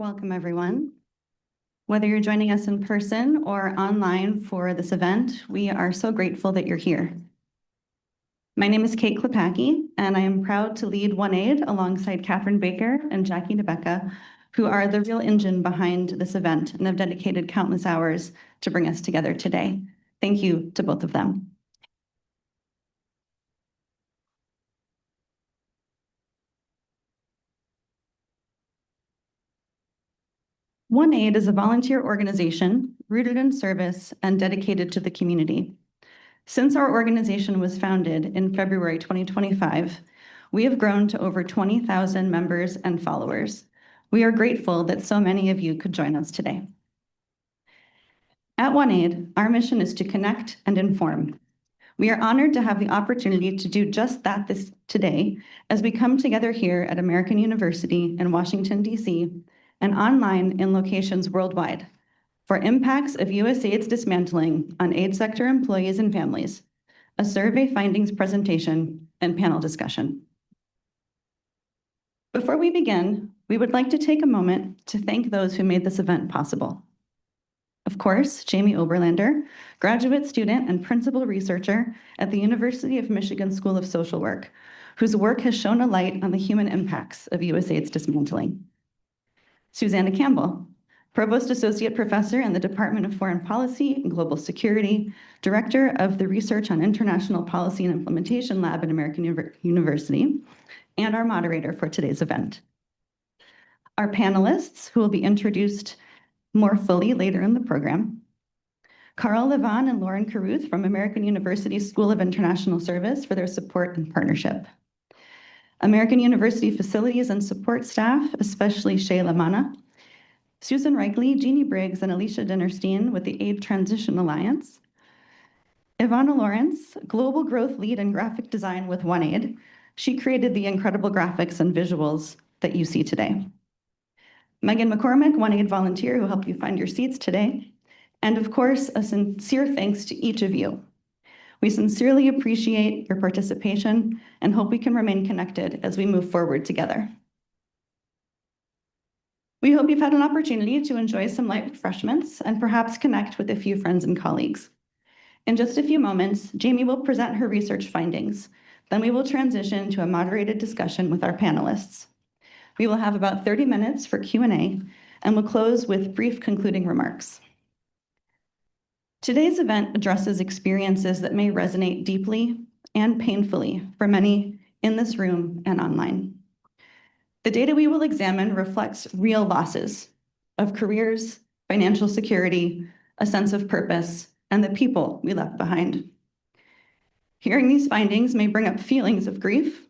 Welcome, everyone. Whether you're joining us in person or online for this event, we are so grateful that you're here. My name is Kate Klepacki, and I am proud to lead OneAID alongside Catherine Baker and Jackie DeBecca, who are the real engine behind this event and have dedicated countless hours to bring us together today. Thank you to both of them. OneAID is a volunteer organization rooted in service and dedicated to the community. Since our organization was founded in February 2025, we have grown to over 20,000 members and followers. We are grateful that so many of you could join us today. At OneAID, our mission is to connect and inform. We are honored to have the opportunity to do just that today as we come together here at American University in Washington, D.C., and online in locations worldwide for impacts of USAID's dismantling on aid sector employees and families, a survey findings presentation, and panel discussion. Before we begin, we would like to take a moment to thank those who made this event possible. Of course, Jaime Oberlander, graduate student and principal researcher at the University of Michigan School of Social Work, whose work has shone a light on the human impacts of USAID's dismantling. Susanna Campbell, Provost Associate Professor in the Department of Foreign Policy and Global Security, Director of the Research on International Policy and Implementation Lab at American University, and our moderator for today's event. Our panelists, who will be introduced more fully later in the program, Carl Levin and Lauren Caruth from American University School of International Service for their support and partnership. American University facilities and support staff, especially Shayla Mana, Susan Reichly, Jeannie Briggs, and Alicia Dinnerstein with the Aid Transition Alliance, Ivana Lawrence, Global Growth Lead in Graphic Design with OneAID. She created the incredible graphics and visuals that you see today. Megan McCormick, OneAID volunteer who helped you find your seats today. And of course, a sincere thanks to each of you. We sincerely appreciate your participation and hope we can remain connected as we move forward together. We hope you've had an opportunity to enjoy some light refreshments and perhaps connect with a few friends and colleagues. In just a few moments, Jaime will present her research findings. Then we will transition to a moderated discussion with our panelists. We will have about 30 minutes for Q&A and will close with brief concluding remarks. Today's event addresses experiences that may resonate deeply and painfully for many in this room and online. The data we will examine reflects real losses of careers, financial security, a sense of purpose, and the people we left behind. Hearing these findings may bring up feelings of grief,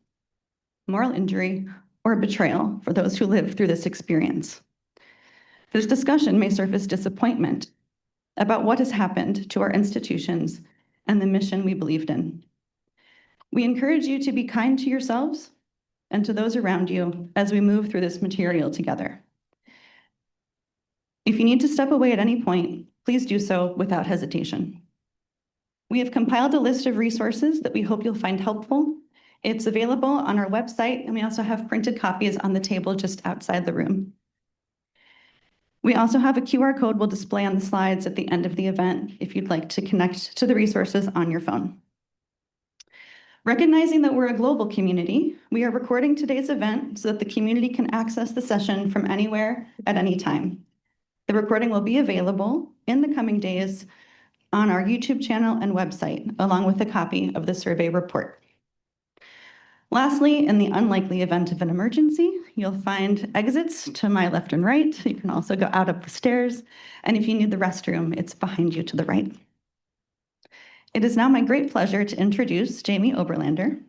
moral injury, or betrayal for those who lived through this experience. This discussion may surface disappointment about what has happened to our institutions and the mission we believed in. We encourage you to be kind to yourselves and to those around you as we move through this material together. If you need to step away at any point, please do so without hesitation. We have compiled a list of resources that we hope you'll find helpful. It's available on our website, and we also have printed copies on the table just outside the room. We also have a QR code we'll display on the slides at the end of the event if you'd like to connect to the resources on your phone. Recognizing that we're a global community, we are recording today's event so that the community can access the session from anywhere at any time. The recording will be available in the coming days on our YouTube channel and website, along with a copy of the survey report. Lastly, in the unlikely event of an emergency, you'll find exits to my left and right. You can also go out up the stairs. And if you need the restroom, it's behind you to the right. It is now my great pleasure to introduce Jaime Oberlander.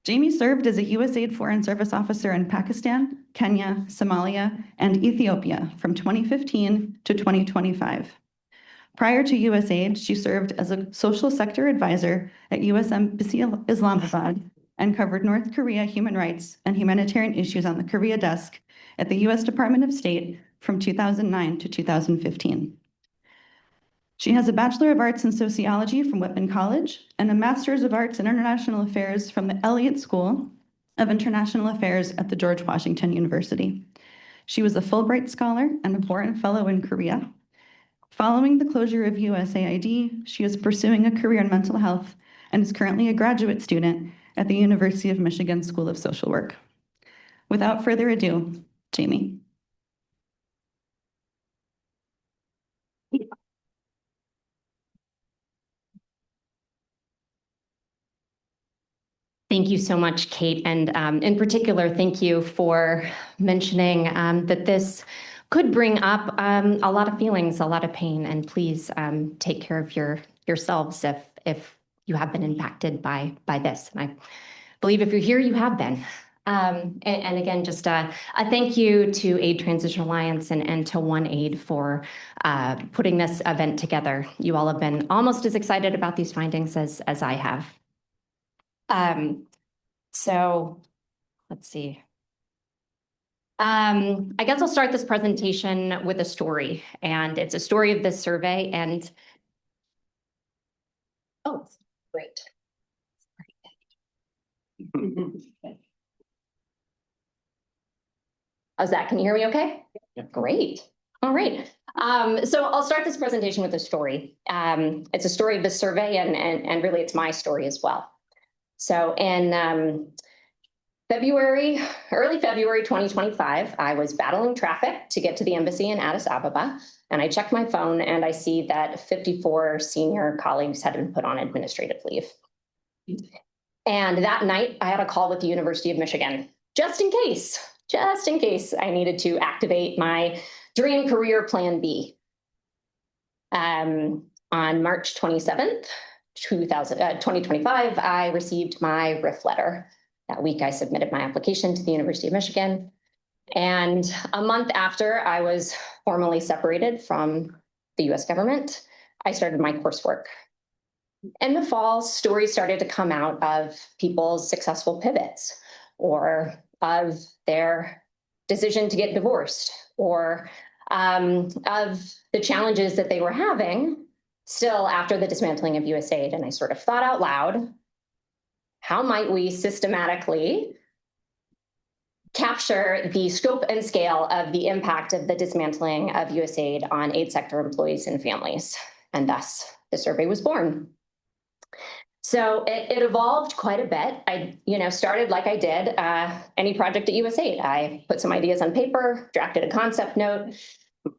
Jaime served as a USAID Foreign Service Officer in Pakistan, Kenya, Somalia, and Ethiopia from 2015 to 2025. Prior to USAID, she served as a social sector advisor at US Embassy Islamabad and covered North Korea human rights and humanitarian issues on the Korea desk at the US Department of State from 2009 to 2015. She has a Bachelor of Arts in Sociology from Whitman College and a Master's of Arts in International Affairs from the Elliott School of International Affairs at the George Washington University. She was a Fulbright Scholar and a Boren Fellow in Korea. Following the closure of USAID, she is pursuing a career in mental health and is currently a graduate student at the University of Michigan School of Social Work. Without further ado, Jaime. Thank you so much, Kate. And in particular, thank you for mentioning that this could bring up a lot of feelings, a lot of pain. And please take care of yourselves if you have been impacted by this. And I believe if you're here, you have been. And again, just a thank you to Aid Transition Alliance and to OneAID for putting this event together. You all have been almost as excited about these findings as I have. So let's see. I guess I'll start this presentation with a story, and it's a story of this survey. And oh, great. How's that? Can you hear me okay? Yeah. Great. All right. So I'll start this presentation with a story. It's a story of this survey, and really it's my story as well. So in early February 2025, I was battling traffic to get to the embassy in Addis Ababa, and I checked my phone and I see that 54 senior colleagues had been put on administrative leave. And that night, I had a call with the University of Michigan, just in case I needed to activate my dream career plan B. On March 27th, 2025, I received my RIF letter. That week, I submitted my application to the University of Michigan. And a month after I was formally separated from the US government, I started my coursework. In the fall, stories started to come out of people's successful pivots, or of their decision to get divorced, or of the challenges that they were having still after the dismantling of USAID. And I sort of thought out loud, how might we systematically capture the scope and scale of the impact of the dismantling of USAID on aid sector employees and families? And thus, the survey was born. So it evolved quite a bit. I started like I did any project at USAID. I put some ideas on paper, drafted a concept note,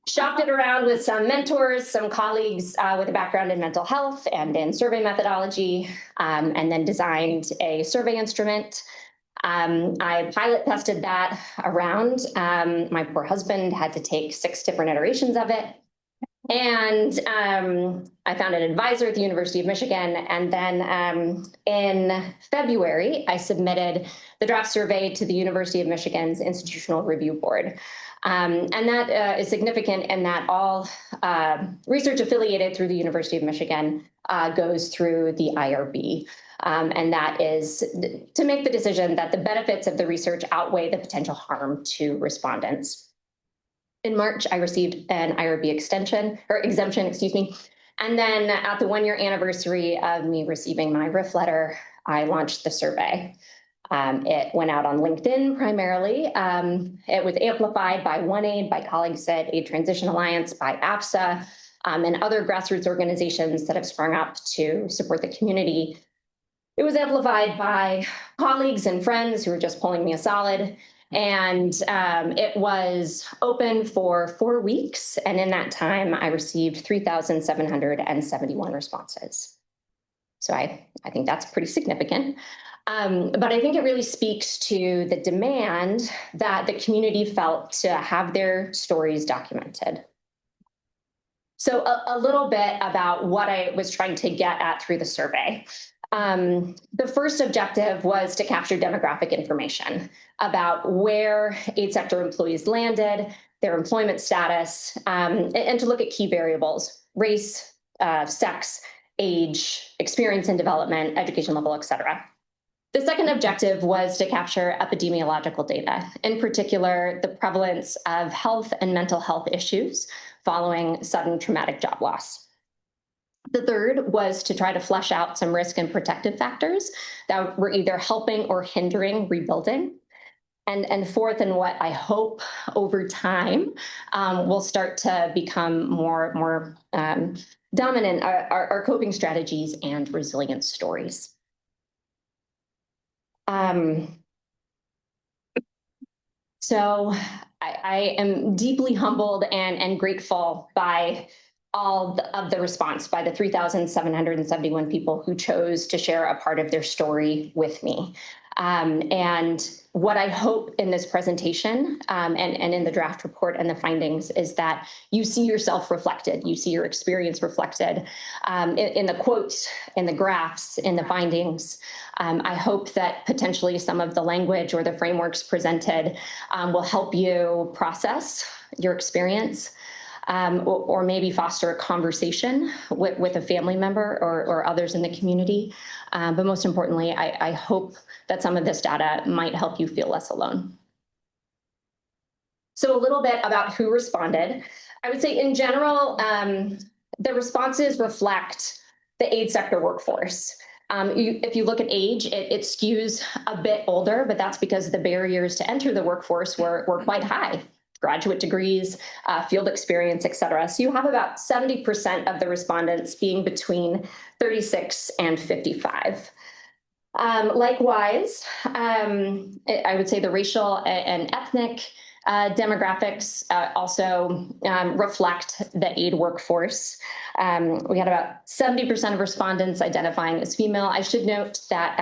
shopped it around with some mentors, some colleagues with a background in mental health and in survey methodology, and then designed a survey instrument. I pilot tested that around. My poor husband had to take 6 different iterations of it. And I found an advisor at the University of Michigan. And then in February, I submitted the draft survey to the University of Michigan's Institutional Review Board. And that is significant in that all research affiliated through the University of Michigan goes through the IRB. And that is to make the decision that the benefits of the research outweigh the potential harm to respondents. In March, I received an IRB exemption, And then at the 1-year anniversary of me receiving my RIF letter, I launched the survey. It went out on LinkedIn primarily. It was amplified by OneAID, by colleagues at Aid Transition Alliance, by APSA, and other grassroots organizations that have sprung up to support the community. It was amplified by colleagues and friends who were just pulling me a solid. And it was open for 4 weeks. And in that time, I received 3,771 responses. So I think that's pretty significant. But I think it really speaks to the demand that the community felt to have their stories documented. So a little bit about what I was trying to get at through the survey. The first objective was to capture demographic information about where aid sector employees landed, their employment status, and to look at key variables: race, sex, age, experience and development, education level, et cetera. The second objective was to capture epidemiological data, in particular, the prevalence of health and mental health issues following sudden traumatic job loss. The third was to try to flesh out some risk and protective factors that were either helping or hindering rebuilding. And fourth, and what I hope over time will start to become more dominant, are coping strategies and resilience stories. So I am deeply humbled and grateful by all of the response, by the 3,771 people who chose to share a part of their story with me. And what I hope in this presentation and in the draft report and the findings is that you see yourself reflected, you see your experience reflected in the quotes, in the graphs, in the findings. I hope that potentially some of the language or the frameworks presented will help you process your experience. Or maybe foster a conversation with a family member or others in the community. But most importantly, I hope that some of this data might help you feel less alone. So a little bit about who responded. I would say in general, the responses reflect the aid sector workforce. If you look at age, it skews a bit older, but that's because the barriers to enter the workforce were quite high. Graduate degrees, field experience, et cetera. So you have about 70% of the respondents being between 36 and 55. Likewise, I would say the racial and ethnic demographics also reflect the aid workforce. We had about 70% of respondents identifying as female. I should note that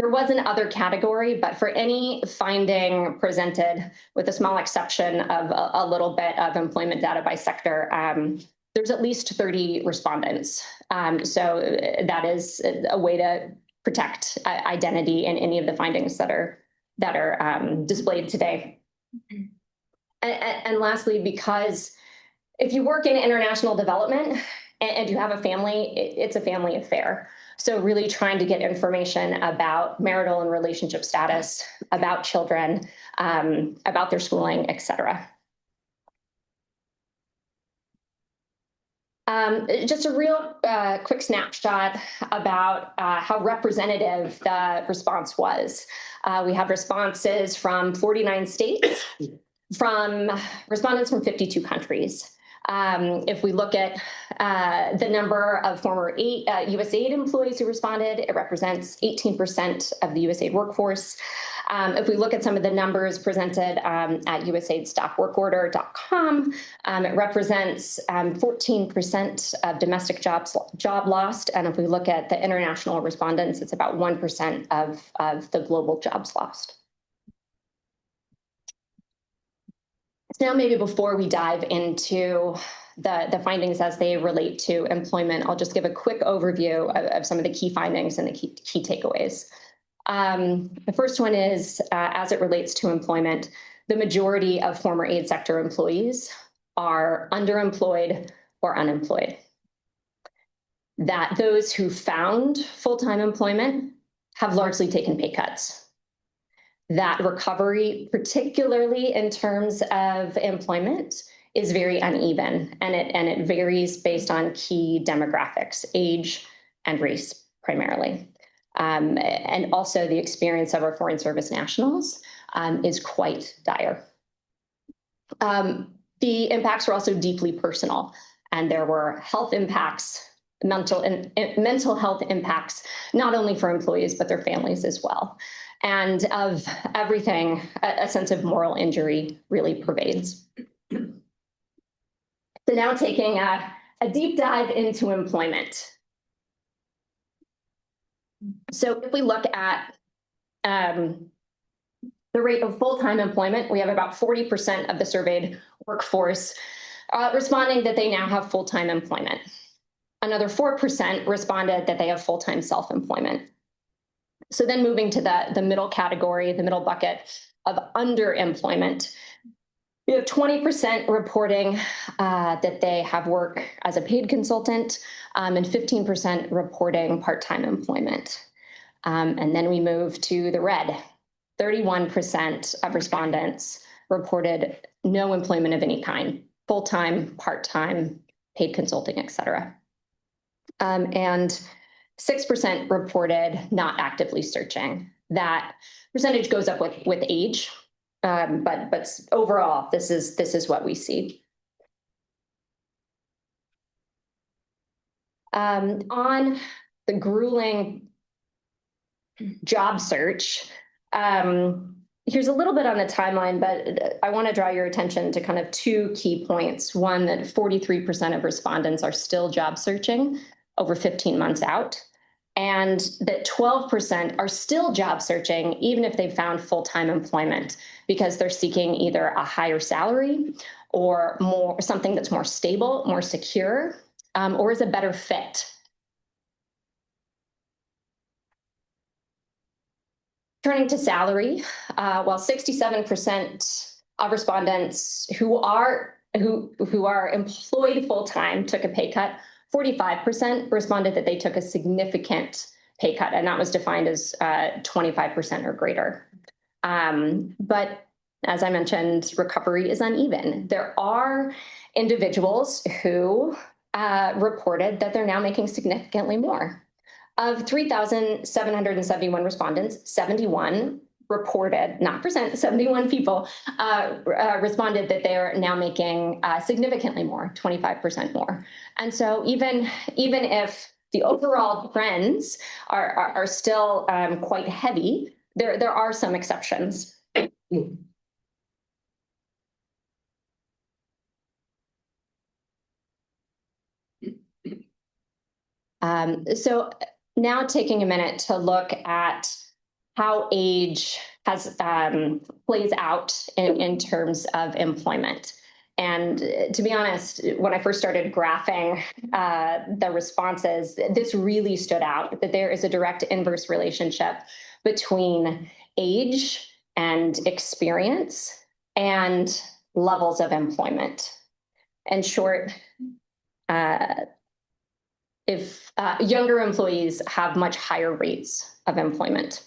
there was an other category, but for any finding presented, with a small exception of a little bit of employment data by sector, there's at least 30 respondents. So that is a way to protect identity in any of the findings that are displayed today. And lastly, because if you work in international development and you have a family, it's a family affair. So really trying to get information about marital and relationship status, about children, about their schooling, et cetera. Just a real quick snapshot about how representative the response was. We have responses from 49 states, from respondents from 52 countries. If we look at the number of former USAID employees who responded, it represents 18% of the USAID workforce. If we look at some of the numbers presented at USAID.workorder.com, it represents 14% of domestic job lost. And if we look at the international respondents, it's about 1% of the global jobs lost. Now, maybe before we dive into the findings as they relate to employment, I'll just give a quick overview of some of the key findings and the key takeaways. The first one is, as it relates to employment, the majority of former aid sector employees are underemployed or unemployed. That those who found full-time employment have largely taken pay cuts. That recovery, particularly in terms of employment, is very uneven, and it varies based on key demographics, age and race primarily. And also the experience of our foreign service nationals is quite dire. The impacts were also deeply personal, and there were health impacts, mental health impacts, not only for employees, but their families as well. And of everything, a sense of moral injury really pervades. So now taking a deep dive into employment. So if we look at the rate of full-time employment, we have about 40% of the surveyed workforce responding that they now have full-time employment. Another 4% responded that they have full-time self-employment. So then moving to the middle category, the middle bucket of underemployment, we have 20% reporting that they have work as a paid consultant, and 15% reporting part-time employment. And then we move to the red. 31% of respondents reported no employment of any kind, full-time, part-time, paid consulting, et cetera. And 6% reported not actively searching. that percentage goes up with age, but overall, this is what we see. On the grueling job search, here's a little bit on the timeline, but I want to draw your attention to kind of two key points. One, that 43% of respondents are still job searching over 15 months out, and that 12% are still job searching even if they've found full-time employment, because they're seeking either a higher salary or something that's more stable, more secure, or is a better fit. Turning to salary, while 67% of respondents who are employed full-time took a pay cut, 45% responded that they took a significant pay cut, and that was defined as 25% or greater. But as I mentioned, recovery is uneven. There are individuals who reported that they're now making significantly more. Of 3,771 respondents, 71 reported, not percent, 71 people responded that they are now making significantly more, 25% more. And so even if the overall trends are still quite heavy, there are some exceptions. So now taking a minute to look at how age has plays out in terms of employment. And to be honest, when I first started graphing the responses, this really stood out, that there is a direct inverse relationship between age and experience and levels of employment. In short, if younger employees have much higher rates of employment.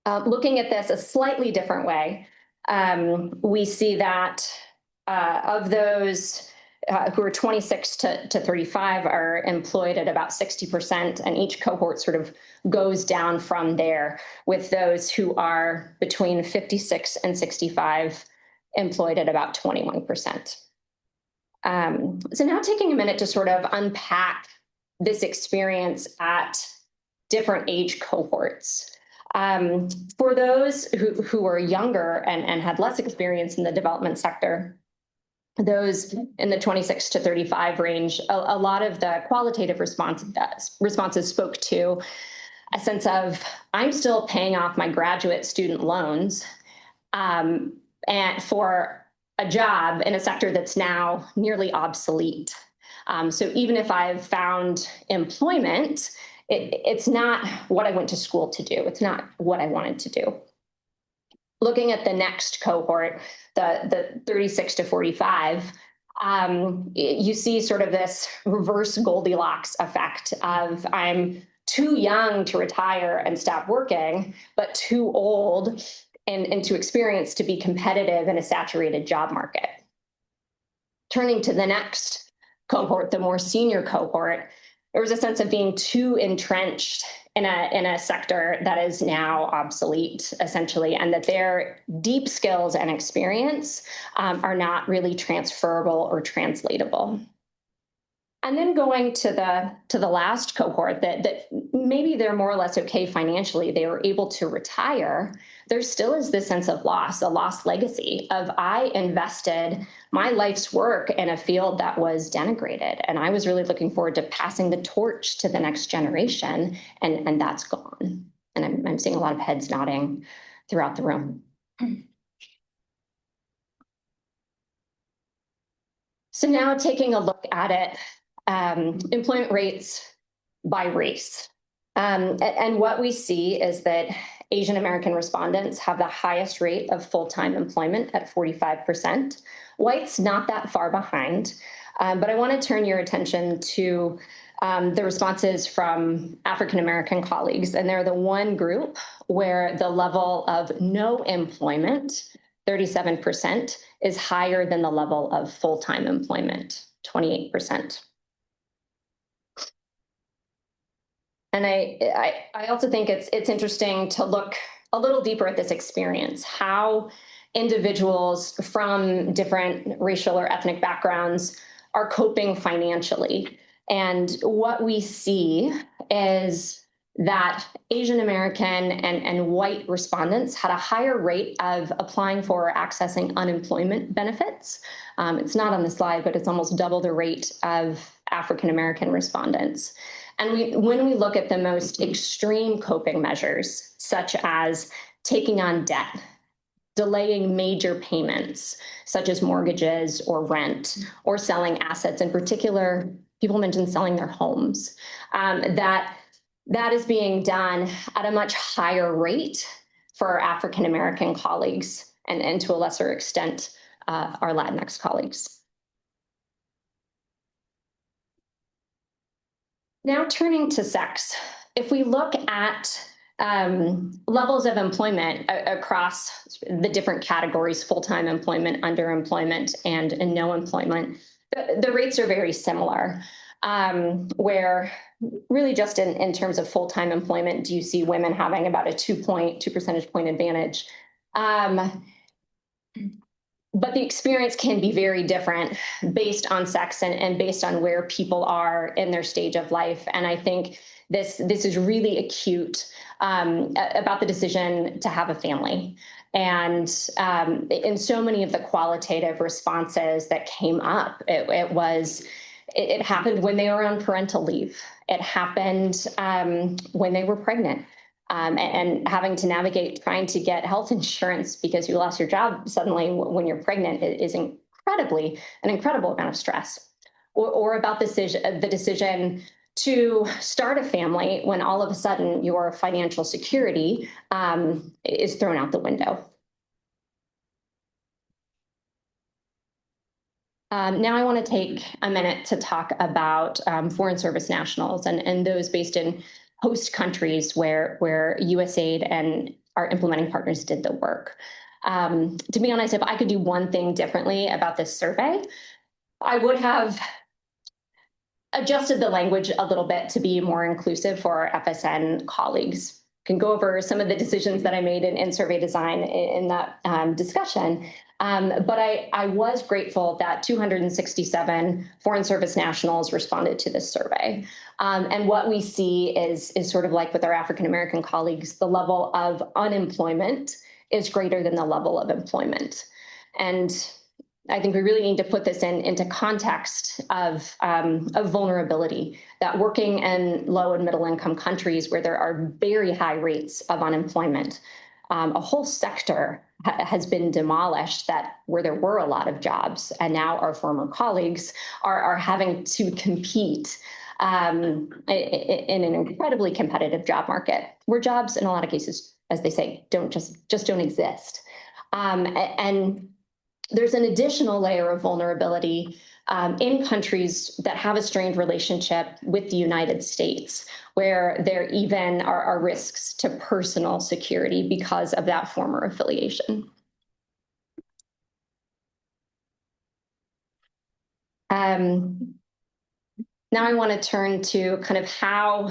Looking at this a slightly different way, we see that of those who are 26 to 35 are employed at about 60%, and each cohort sort of goes down from there, with those who are between 56 and 65 employed at about 21%. So now taking a minute to sort of unpack this experience at different age cohorts. For those who are younger and had less experience in the development sector, those in the 26 to 35 range, a lot of the qualitative responses spoke to a sense of, I'm still paying off my graduate student loans and for a job in a sector that's now nearly obsolete. So even if I've found employment, it's not what I went to school to do. It's not what I wanted to do. Looking at the next cohort, the 36 to 45, you see sort of this reverse Goldilocks effect of, I'm too young to retire and stop working, but too old and too experienced to be competitive in a saturated job market. Turning to the next cohort, the more senior cohort, there was a sense of being too entrenched in a sector that is now obsolete, essentially, and that their deep skills and experience are not really transferable or translatable. And then going to the last cohort, that maybe they're more or less okay financially, they were able to retire, there still is this sense of loss, a lost legacy of, I invested my life's work in a field that was denigrated, and I was really looking forward to passing the torch to the next generation, and that's gone. And I'm seeing a lot of heads nodding throughout the room. So now taking a look at it, employment rates by race. And what we see is that Asian American respondents have the highest rate of full-time employment at 45%. Whites not that far behind, but I want to turn your attention to the responses from African American colleagues, and they're the one group where the level of no employment, 37%, is higher than the level of full-time employment, 28%. And I also think it's interesting to look a little deeper at this experience, how individuals from different racial or ethnic backgrounds are coping financially. And what we see is that Asian American and white respondents had a higher rate of applying for or accessing unemployment benefits. It's not on the slide, but it's almost double the rate of African American respondents. And when we look at the most extreme coping measures, such as taking on debt, delaying major payments, such as mortgages or rent, or selling assets, in particular, people mentioned selling their homes, that is being done at a much higher rate for our African American colleagues and to a lesser extent, our Latinx colleagues. Now turning to sex, if we look at levels of employment across the different categories, full-time employment, underemployment, and no employment, the rates are very similar, where really just in terms of full-time employment, do you see women having about a 2 percentage point advantage. But the experience can be very different based on sex and based on where people are in their stage of life. And I think this is really acute about the decision to have a family. And in so many of the qualitative responses that came up, it happened when they were on parental leave. It happened when they were pregnant. And having to navigate trying to get health insurance because you lost your job suddenly when you're pregnant is an incredible amount of stress. Or about the decision to start a family when all of a sudden your financial security is thrown out the window. Now I want to take a minute to talk about foreign service nationals and those based in host countries where USAID and our implementing partners did the work. To be honest, if I could do one thing differently about this survey, I would have adjusted the language a little bit to be more inclusive for our FSN colleagues. Can go over some of the decisions that I made in survey design in that discussion. But I was grateful that 267 foreign service nationals responded to this survey. And what we see is sort of like with our African American colleagues, the level of unemployment is greater than the level of employment. And I think we really need to put this into context of vulnerability, that working in low and middle income countries where there are very high rates of unemployment, a whole sector has been demolished where there were a lot of jobs. And now our former colleagues are having to compete in an incredibly competitive job market where jobs in a lot of cases, as they say, just don't exist. And there's an additional layer of vulnerability in countries that have a strained relationship with the United States, where there even are risks to personal security because of that former affiliation. Now I want to turn to kind of how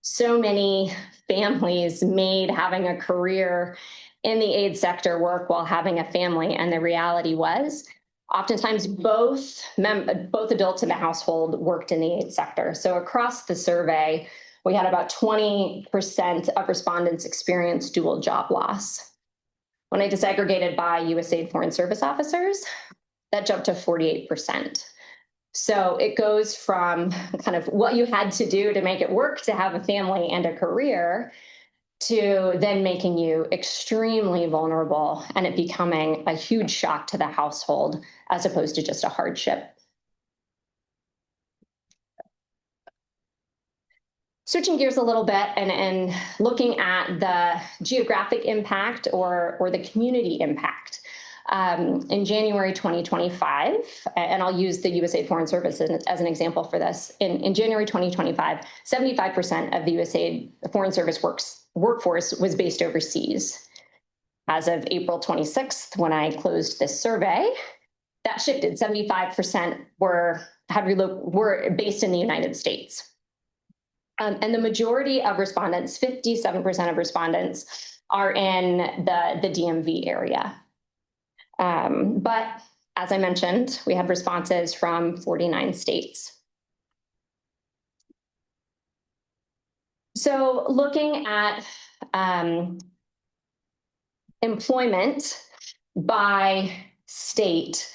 so many families made having a career in the aid sector work while having a family. And the reality was, oftentimes both adults in the household worked in the aid sector. So across the survey, we had about 20% of respondents experience dual job loss. When I disaggregated by USAID foreign service officers, that jumped to 48%. So it goes from kind of what you had to do to make it work to have a family and a career to then making you extremely vulnerable and it becoming a huge shock to the household as opposed to just a hardship. Switching gears a little bit and looking at the geographic impact or the community impact. In January 2025, and I'll use the USAID Foreign Service as an example for this. In January 2025, 75% of the USAID Foreign Service workforce was based overseas. As of April 26th, when I closed this survey, that shifted. 75% were based in the United States. And the majority of respondents, 57% of respondents, are in the DMV area. But as I mentioned, we had responses from 49 states. So looking at employment by state,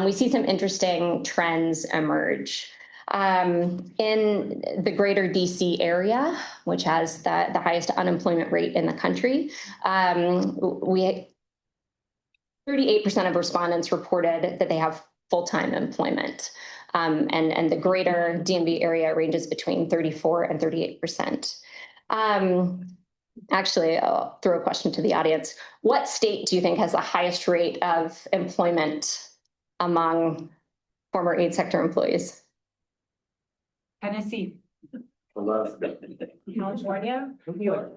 we see some interesting trends emerge. In the greater DC area, which has the highest unemployment rate in the country, 38% of respondents reported that they have full-time employment. And the greater DMV area ranges between 34 and 38%. Actually, I'll throw a question to the audience. What state do you think has the highest rate of employment among former aid sector employees? Tennessee. California. New York.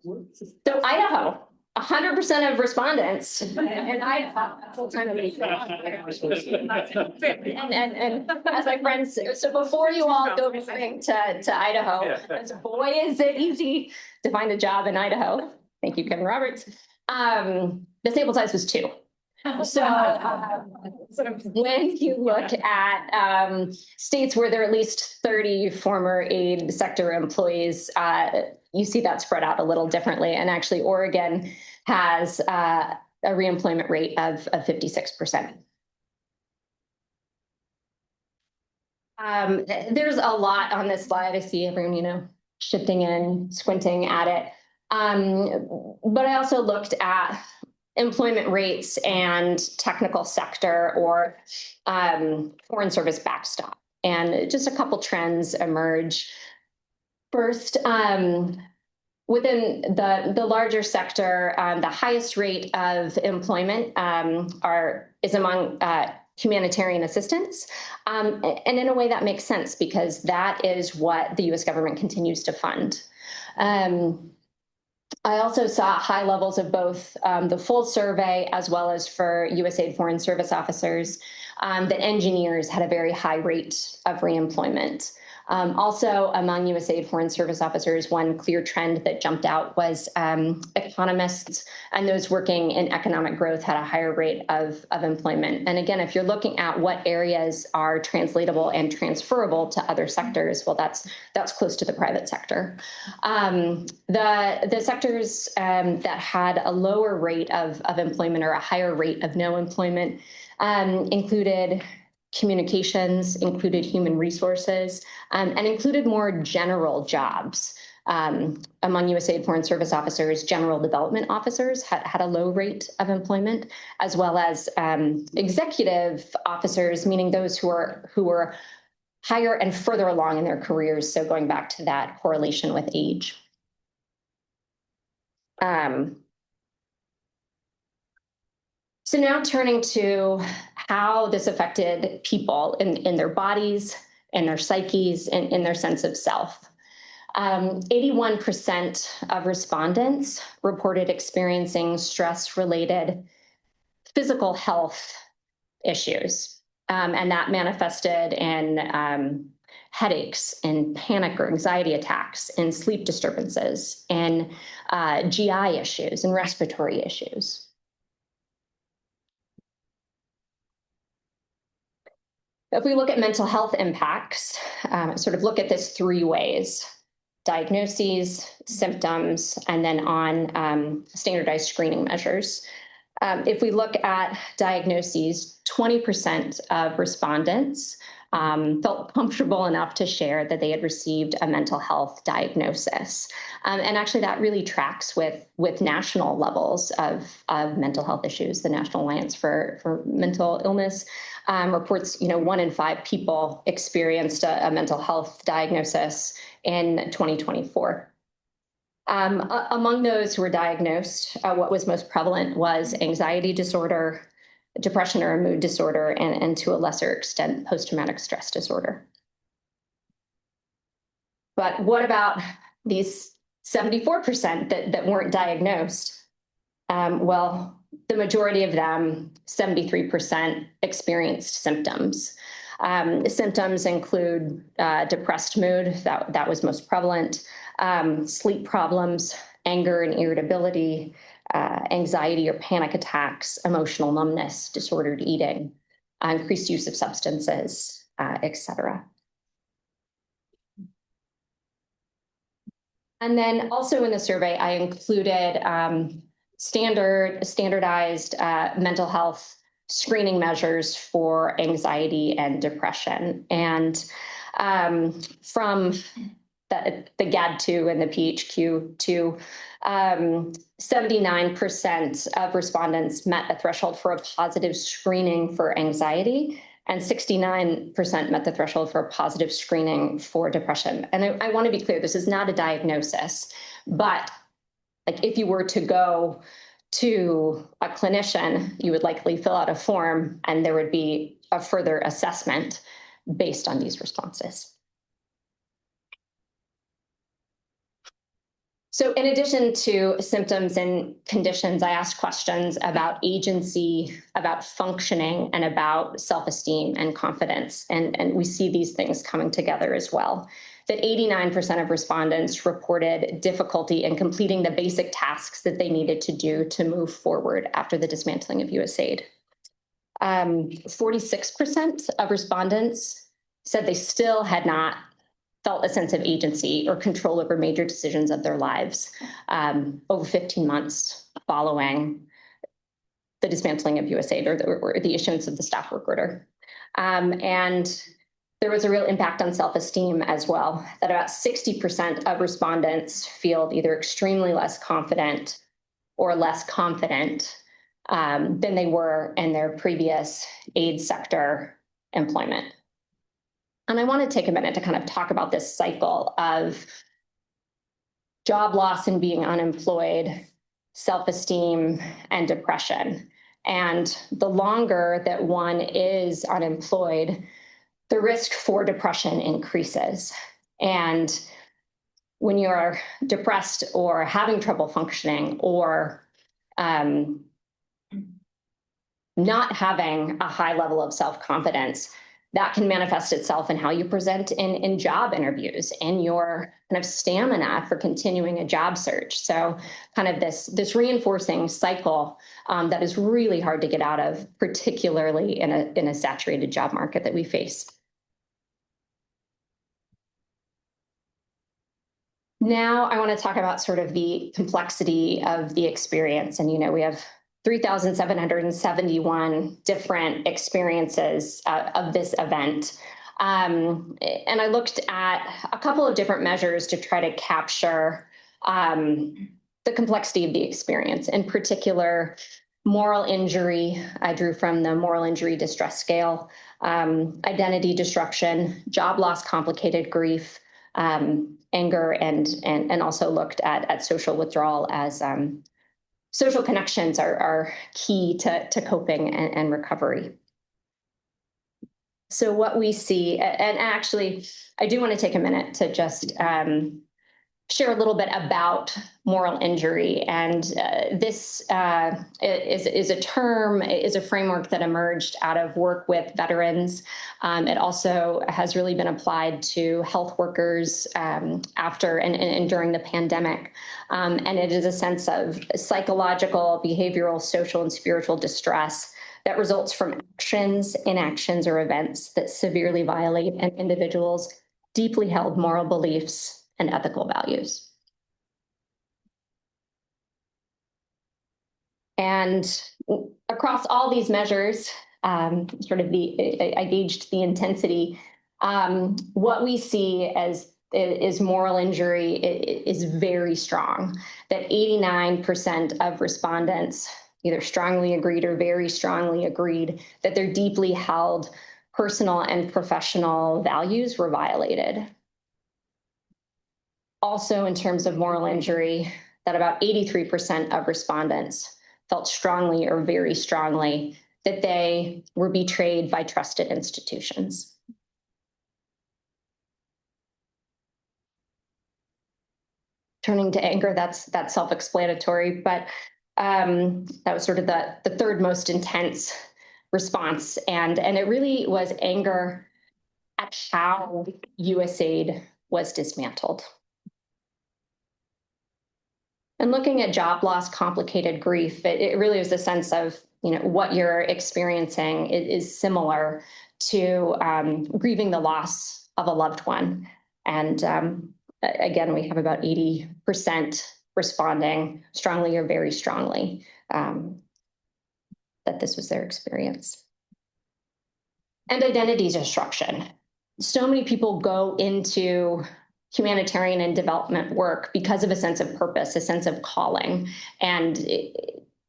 So Idaho, 100% of respondents in Idaho full-time employees. And as my friends, so before you all go moving to Idaho, boy, is it easy to find a job in Idaho. Thank you, Kevin Roberts. The sample size was 2. So when you look at states where there are at least 30 former aid sector employees, you see that spread out a little differently. And actually, Oregon has a reemployment rate of 56%. There's a lot on this slide. I see everyone, shifting in, squinting at it. But I also looked at employment rates and technical sector or foreign service backstop. And just a couple trends emerge. First, within the larger sector, the highest rate of employment is among humanitarian assistance. And in a way that makes sense because that is what the US government continues to fund. I also saw high levels of both the full survey as well as for USAID Foreign Service officers, that engineers had a very high rate of reemployment. Also, among USAID Foreign Service officers, one clear trend that jumped out was economists and those working in economic growth had a higher rate of employment. And again, if you're looking at what areas are translatable and transferable to other sectors, well, that's close to the private sector. The sectors that had a lower rate of employment or a higher rate of no employment included communications, included human resources, and included more general jobs. Among USAID Foreign Service officers, general development officers had a low rate of employment, as well as executive officers, meaning those who were higher and further along in their careers. So going back to that correlation with age. So now turning to how this affected people in their bodies, in their psyches, and in their sense of self. 81% of respondents reported experiencing stress-related physical health issues, and that manifested in headaches and panic or anxiety attacks and sleep disturbances and GI issues and respiratory issues. If we look at mental health impacts, sort of look at this 3 ways: diagnoses, symptoms, and then on standardized screening measures. If we look at diagnoses, 20% of respondents felt comfortable enough to share that they had received a mental health diagnosis. And actually that really tracks with national levels of mental health issues. The National Alliance for Mental Illness reports, 1 in 5 people experienced a mental health diagnosis in 2024. Among those who were diagnosed, what was most prevalent was anxiety disorder, depression or a mood disorder, and to a lesser extent, post-traumatic stress disorder. But what about these 74% that weren't diagnosed? Well, the majority of them, 73%, experienced symptoms. Symptoms include depressed mood, that was most prevalent, sleep problems, anger and irritability, anxiety or panic attacks, emotional numbness, disordered eating, increased use of substances, etc. And then also in the survey, I included standardized mental health screening measures for anxiety and depression. And from the GAD-2 and the PHQ-2, 79% of respondents met a threshold for a positive screening for anxiety, and 69% met the threshold for a positive screening for depression. And I want to be clear, this is not a diagnosis, but like if you were to go to a clinician, you would likely fill out a form and there would be a further assessment based on these responses. So in addition to symptoms and conditions, I asked questions about agency, about functioning, and about self-esteem and confidence. And we see these things coming together as well. That 89% of respondents reported difficulty in completing the basic tasks that they needed to do to move forward after the dismantling of USAID. 46% of respondents said they still had not felt a sense of agency or control over major decisions of their lives over 15 months following the dismantling of USAID or the issuance of the staff work order. And there was a real impact on self-esteem as well, that about 60% of respondents feel either extremely less confident or less confident than they were in their previous aid sector employment. And I want to take a minute to kind of talk about this cycle of job loss and being unemployed, self-esteem, and depression. And the longer that one is unemployed, the risk for depression increases. And when you're depressed or having trouble functioning or not having a high level of self-confidence, that can manifest itself in how you present in job interviews, in your kind of stamina for continuing a job search. So kind of this reinforcing cycle that is really hard to get out of, particularly in a saturated job market that we face. Now I want to talk about sort of the complexity of the experience. And, we have 3,771 different experiences of this event. And I looked at a couple of different measures to try to capture the complexity of the experience. In particular, moral injury, I drew from the moral injury distress scale, identity disruption, job loss, complicated grief, anger, and also looked at social withdrawal as social connections are key to coping and recovery. So what we see, and actually, I do want to take a minute to just share a little bit about moral injury. And this is a term, is a framework that emerged out of work with veterans. It also has really been applied to health workers after and during the pandemic. And it is a sense of psychological, behavioral, social, and spiritual distress that results from actions, inactions, or events that severely violate an individual's deeply held moral beliefs and ethical values. And across all these measures, I gauged the intensity. What we see is moral injury is very strong, that 89% of respondents either strongly agreed or very strongly agreed that their deeply held personal and professional values were violated. Also, in terms of moral injury, that about 83% of respondents felt strongly or very strongly that they were betrayed by trusted institutions. Turning to anger, that's self-explanatory, but that was sort of the third most intense response. And it really was anger at how USAID was dismantled. And looking at job loss, complicated grief, it really was a sense of, what you're experiencing is similar to grieving the loss of a loved one. And again, we have about 80% responding strongly or very strongly that this was their experience. And identity disruption. So many people go into humanitarian and development work because of a sense of purpose, a sense of calling. And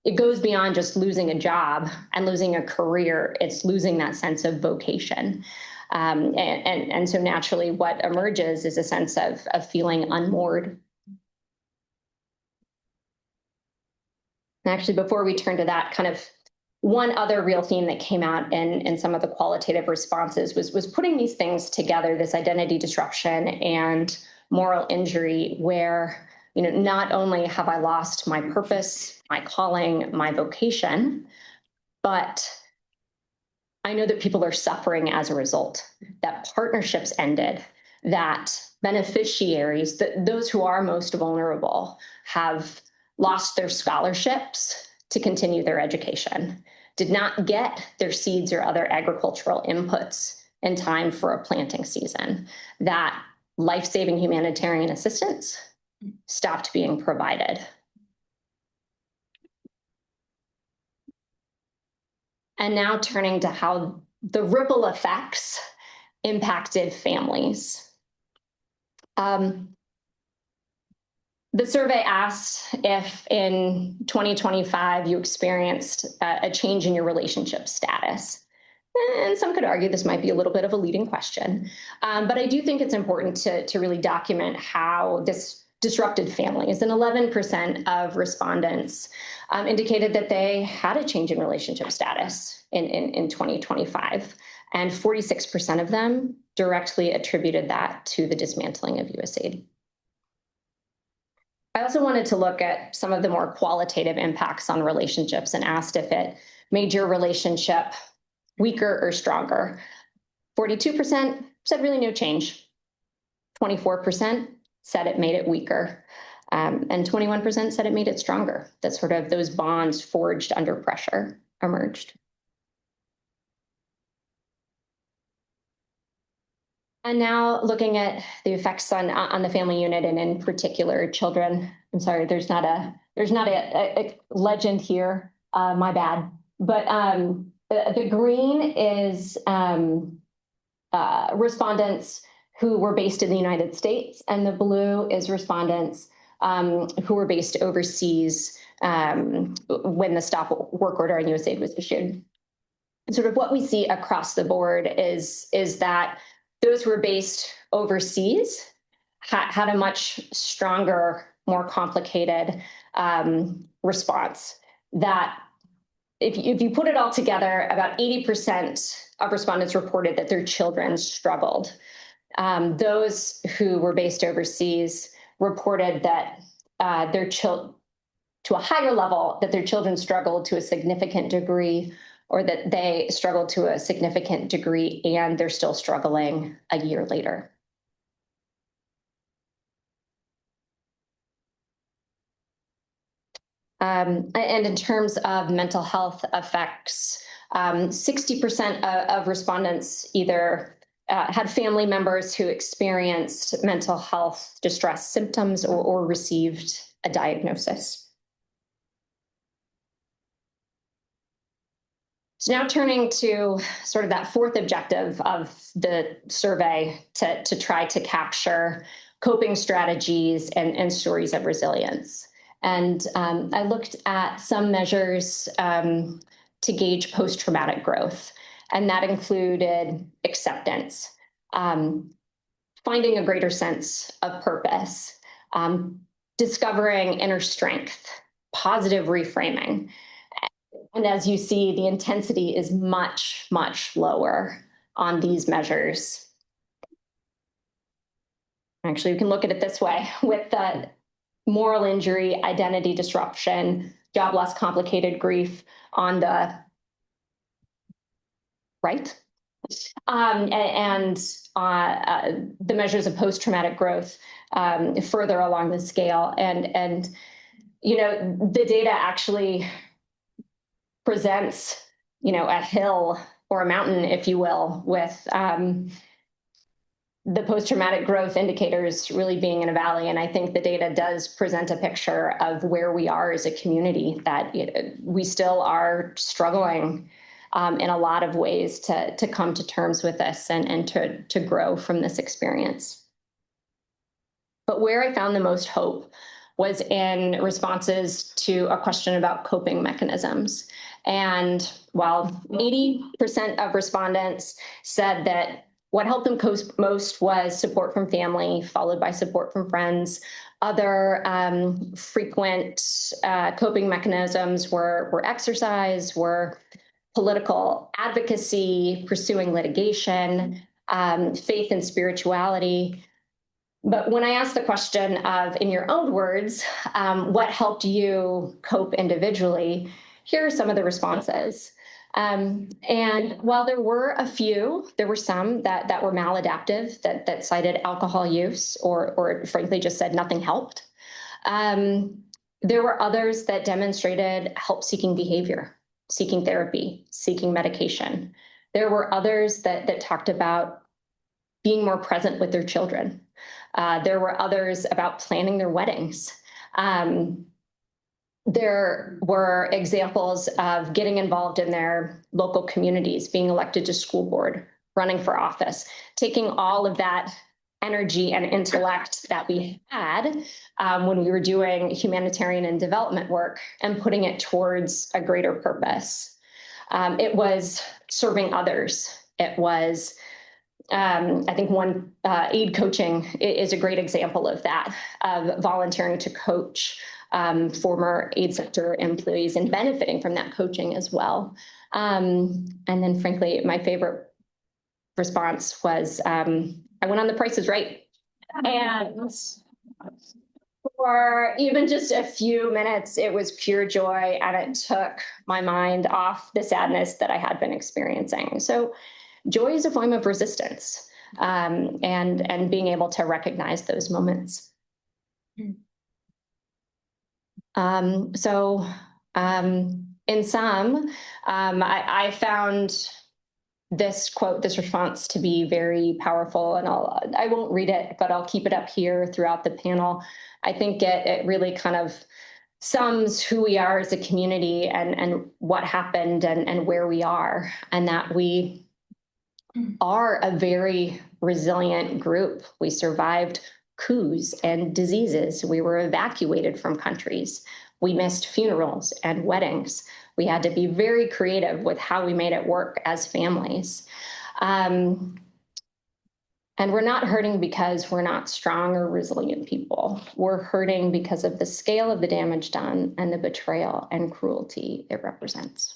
it goes beyond just losing a job and losing a career. It's losing that sense of vocation. And so naturally what emerges is a sense of feeling unmoored. And actually, before we turn to that, kind of one other real theme that came out in some of the qualitative responses was putting these things together, this identity disruption and moral injury, where not only have I lost my purpose, my calling, my vocation, but I know that people are suffering as a result, that partnerships ended, that beneficiaries, those who are most vulnerable, have lost their scholarships to continue their education, did not get their seeds or other agricultural inputs in time for a planting season, that life-saving humanitarian assistance stopped being provided. And now turning to how the ripple effects impacted families. The survey asked if in 2025 you experienced a change in your relationship status. And some could argue this might be a little bit of a leading question. But I do think it's important to really document how this disrupted families. And 11% of respondents indicated that they had a change in relationship status in 2025. And 46% of them directly attributed that to the dismantling of USAID. I also wanted to look at some of the more qualitative impacts on relationships and asked if it made your relationship weaker or stronger. 42% said really no change. 24% said it made it weaker. And 21% said it made it stronger, that sort of those bonds forged under pressure emerged. And now looking at the effects on the family unit and in particular children. I'm sorry, there's not a legend here, my bad. But the green is respondents who were based in the United States, and the blue is respondents who were based overseas when the stop work order on USAID was issued. And sort of what we see across the board is that those who were based overseas had a much stronger, more complicated response. That if you put it all together, about 80% of respondents reported that their children struggled. Those who were based overseas reported that to a higher level, that their children struggled to a significant degree, or that they struggled to a significant degree and they're still struggling a year later. And in terms of mental health effects, 60% of respondents either had family members who experienced mental health distress symptoms or received a diagnosis. So now turning to sort of that fourth objective of the survey to try to capture coping strategies and stories of resilience. And I looked at some measures to gauge post-traumatic growth, and that included acceptance, finding a greater sense of purpose, discovering inner strength, positive reframing. And as you see, the intensity is much, much lower on these measures. Actually, you can look at it this way with the moral injury, identity disruption, job loss, complicated grief on the right? And the measures of post-traumatic growth further along the scale. And the data actually presents, a hill or a mountain, if you will, with the post-traumatic growth indicators really being in a valley. And I think the data does present a picture of where we are as a community, that we still are struggling in a lot of ways to come to terms with this and to grow from this experience. But where I found the most hope was in responses to a question about coping mechanisms. And while 80% of respondents said that what helped them cope most was support from family, followed by support from friends, other frequent coping mechanisms were exercise, were political advocacy, pursuing litigation, faith and spirituality. But when I asked the question of, in your own words, what helped you cope individually, here are some of the responses. And while there were some that were maladaptive, that cited alcohol use or frankly just said nothing helped. There were others that demonstrated help-seeking behavior, seeking therapy, seeking medication. There were others that talked about being more present with their children. There were others about planning their weddings. There were examples of getting involved in their local communities, being elected to school board, running for office, taking all of that energy and intellect that we had when we were doing humanitarian and development work and putting it towards a greater purpose. It was serving others. It was I think OneAID coaching is a great example of that, of volunteering to coach former aid sector employees and benefiting from that coaching as well. And then frankly, my favorite response was, I went on The Price is Right. And for even just a few minutes, it was pure joy, and it took my mind off the sadness that I had been experiencing. So joy is a form of resistance, and being able to recognize those moments. In sum, I found this quote, this response to be very powerful, and I won't read it, but I'll keep it up here throughout the panel. I think it really kind of sums who we are as a community and what happened and where we are, and that we are a very resilient group. We survived coups and diseases. We were evacuated from countries. We missed funerals and weddings. We had to be very creative with how we made it work as families. And we're not hurting because we're not strong or resilient people. We're hurting because of the scale of the damage done and the betrayal and cruelty it represents.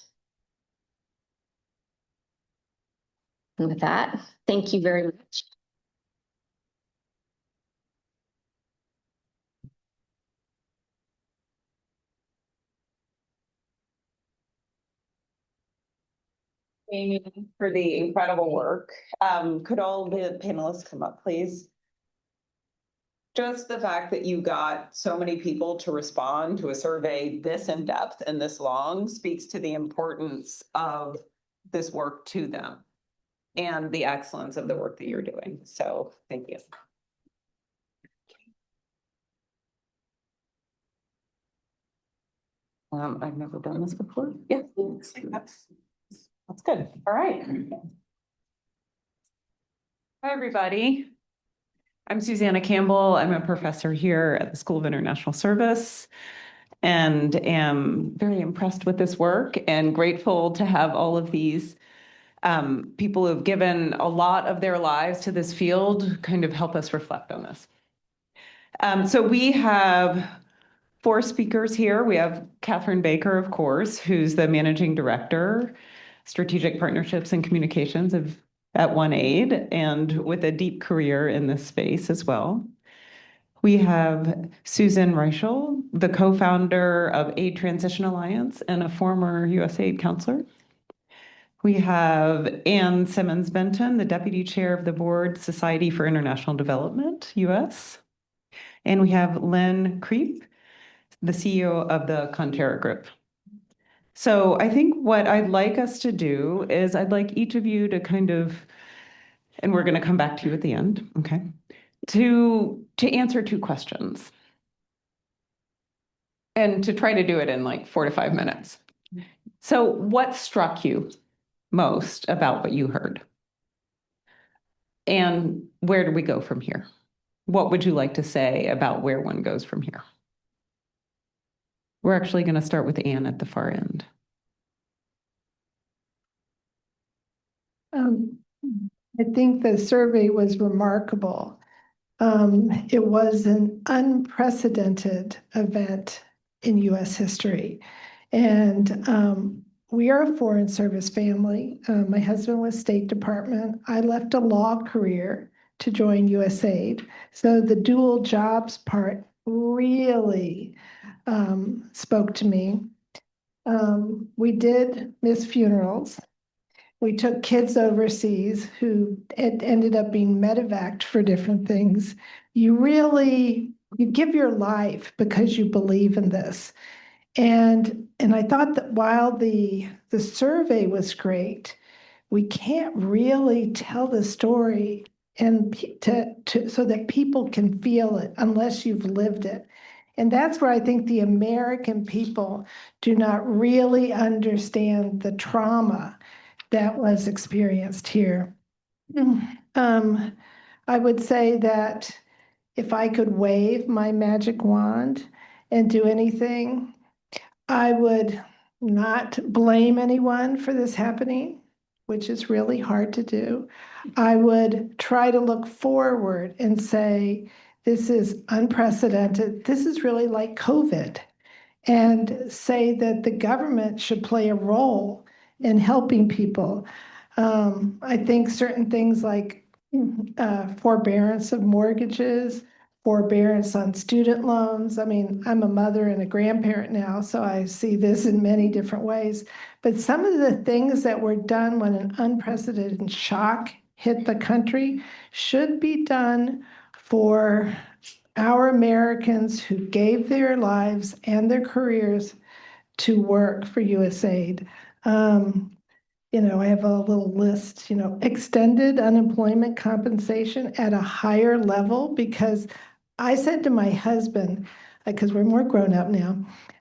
And with that, thank you very much. Amy, for the incredible work. Could all the panelists come up, please? Just the fact that you got so many people to respond to a survey this in depth and this long speaks to the importance of this work to them and the excellence of the work that you're doing. So thank you. I've never done this before. Yeah, that's good. All right. Hi, everybody. I'm Susanna Campbell. I'm a professor here at the School of International Service and am very impressed with this work and grateful to have all of these people who have given a lot of their lives to this field kind of help us reflect on this. So we have 4 speakers here. We have Catherine Baker, of course, who's the Managing Director, Strategic Partnerships and Communications at OneAID, and with a deep career in this space as well. We have Susan Reichel, the co-founder of Aid Transition Alliance and a former USAID counselor. We have Ann Simmons-Benton, the Deputy Chair of the Board, Society for International Development, US. And we have Lynne Cripe, the CEO of the KonTerra Group. So I think what I'd like us to do is I'd like each of you to kind of, and we're going to come back to you at the end, okay, to answer 2 questions. And to try to do it in like 4 to 5 minutes. So what struck you most about what you heard? And where do we go from here? What would you like to say about where one goes from here? We're actually going to start with Anne at the far end. I think the survey was remarkable. It was an unprecedented event in US history. And we are a foreign service family. My husband was State Department. I left a law career to join USAID. So the dual jobs part really spoke to me. We did miss funerals. We took kids overseas who ended up being medevaced for different things. You give your life because you believe in this. And I thought that while the survey was great, we can't really tell the story and so that people can feel it unless you've lived it. And that's where I think the American people do not really understand the trauma that was experienced here. I would say that if I could wave my magic wand and do anything, I would not blame anyone for this happening, which is really hard to do. I would try to look forward and say, this is unprecedented. This is really like COVID, and say that the government should play a role in helping people. I think certain things like forbearance of mortgages, forbearance on student loans. I mean, I'm a mother and a grandparent now, so I see this in many different ways. But some of the things that were done when an unprecedented shock hit the country should be done for our Americans who gave their lives and their careers to work for USAID. I have a little list, extended unemployment compensation at a higher level, because I said to my husband, because we're more grown up now,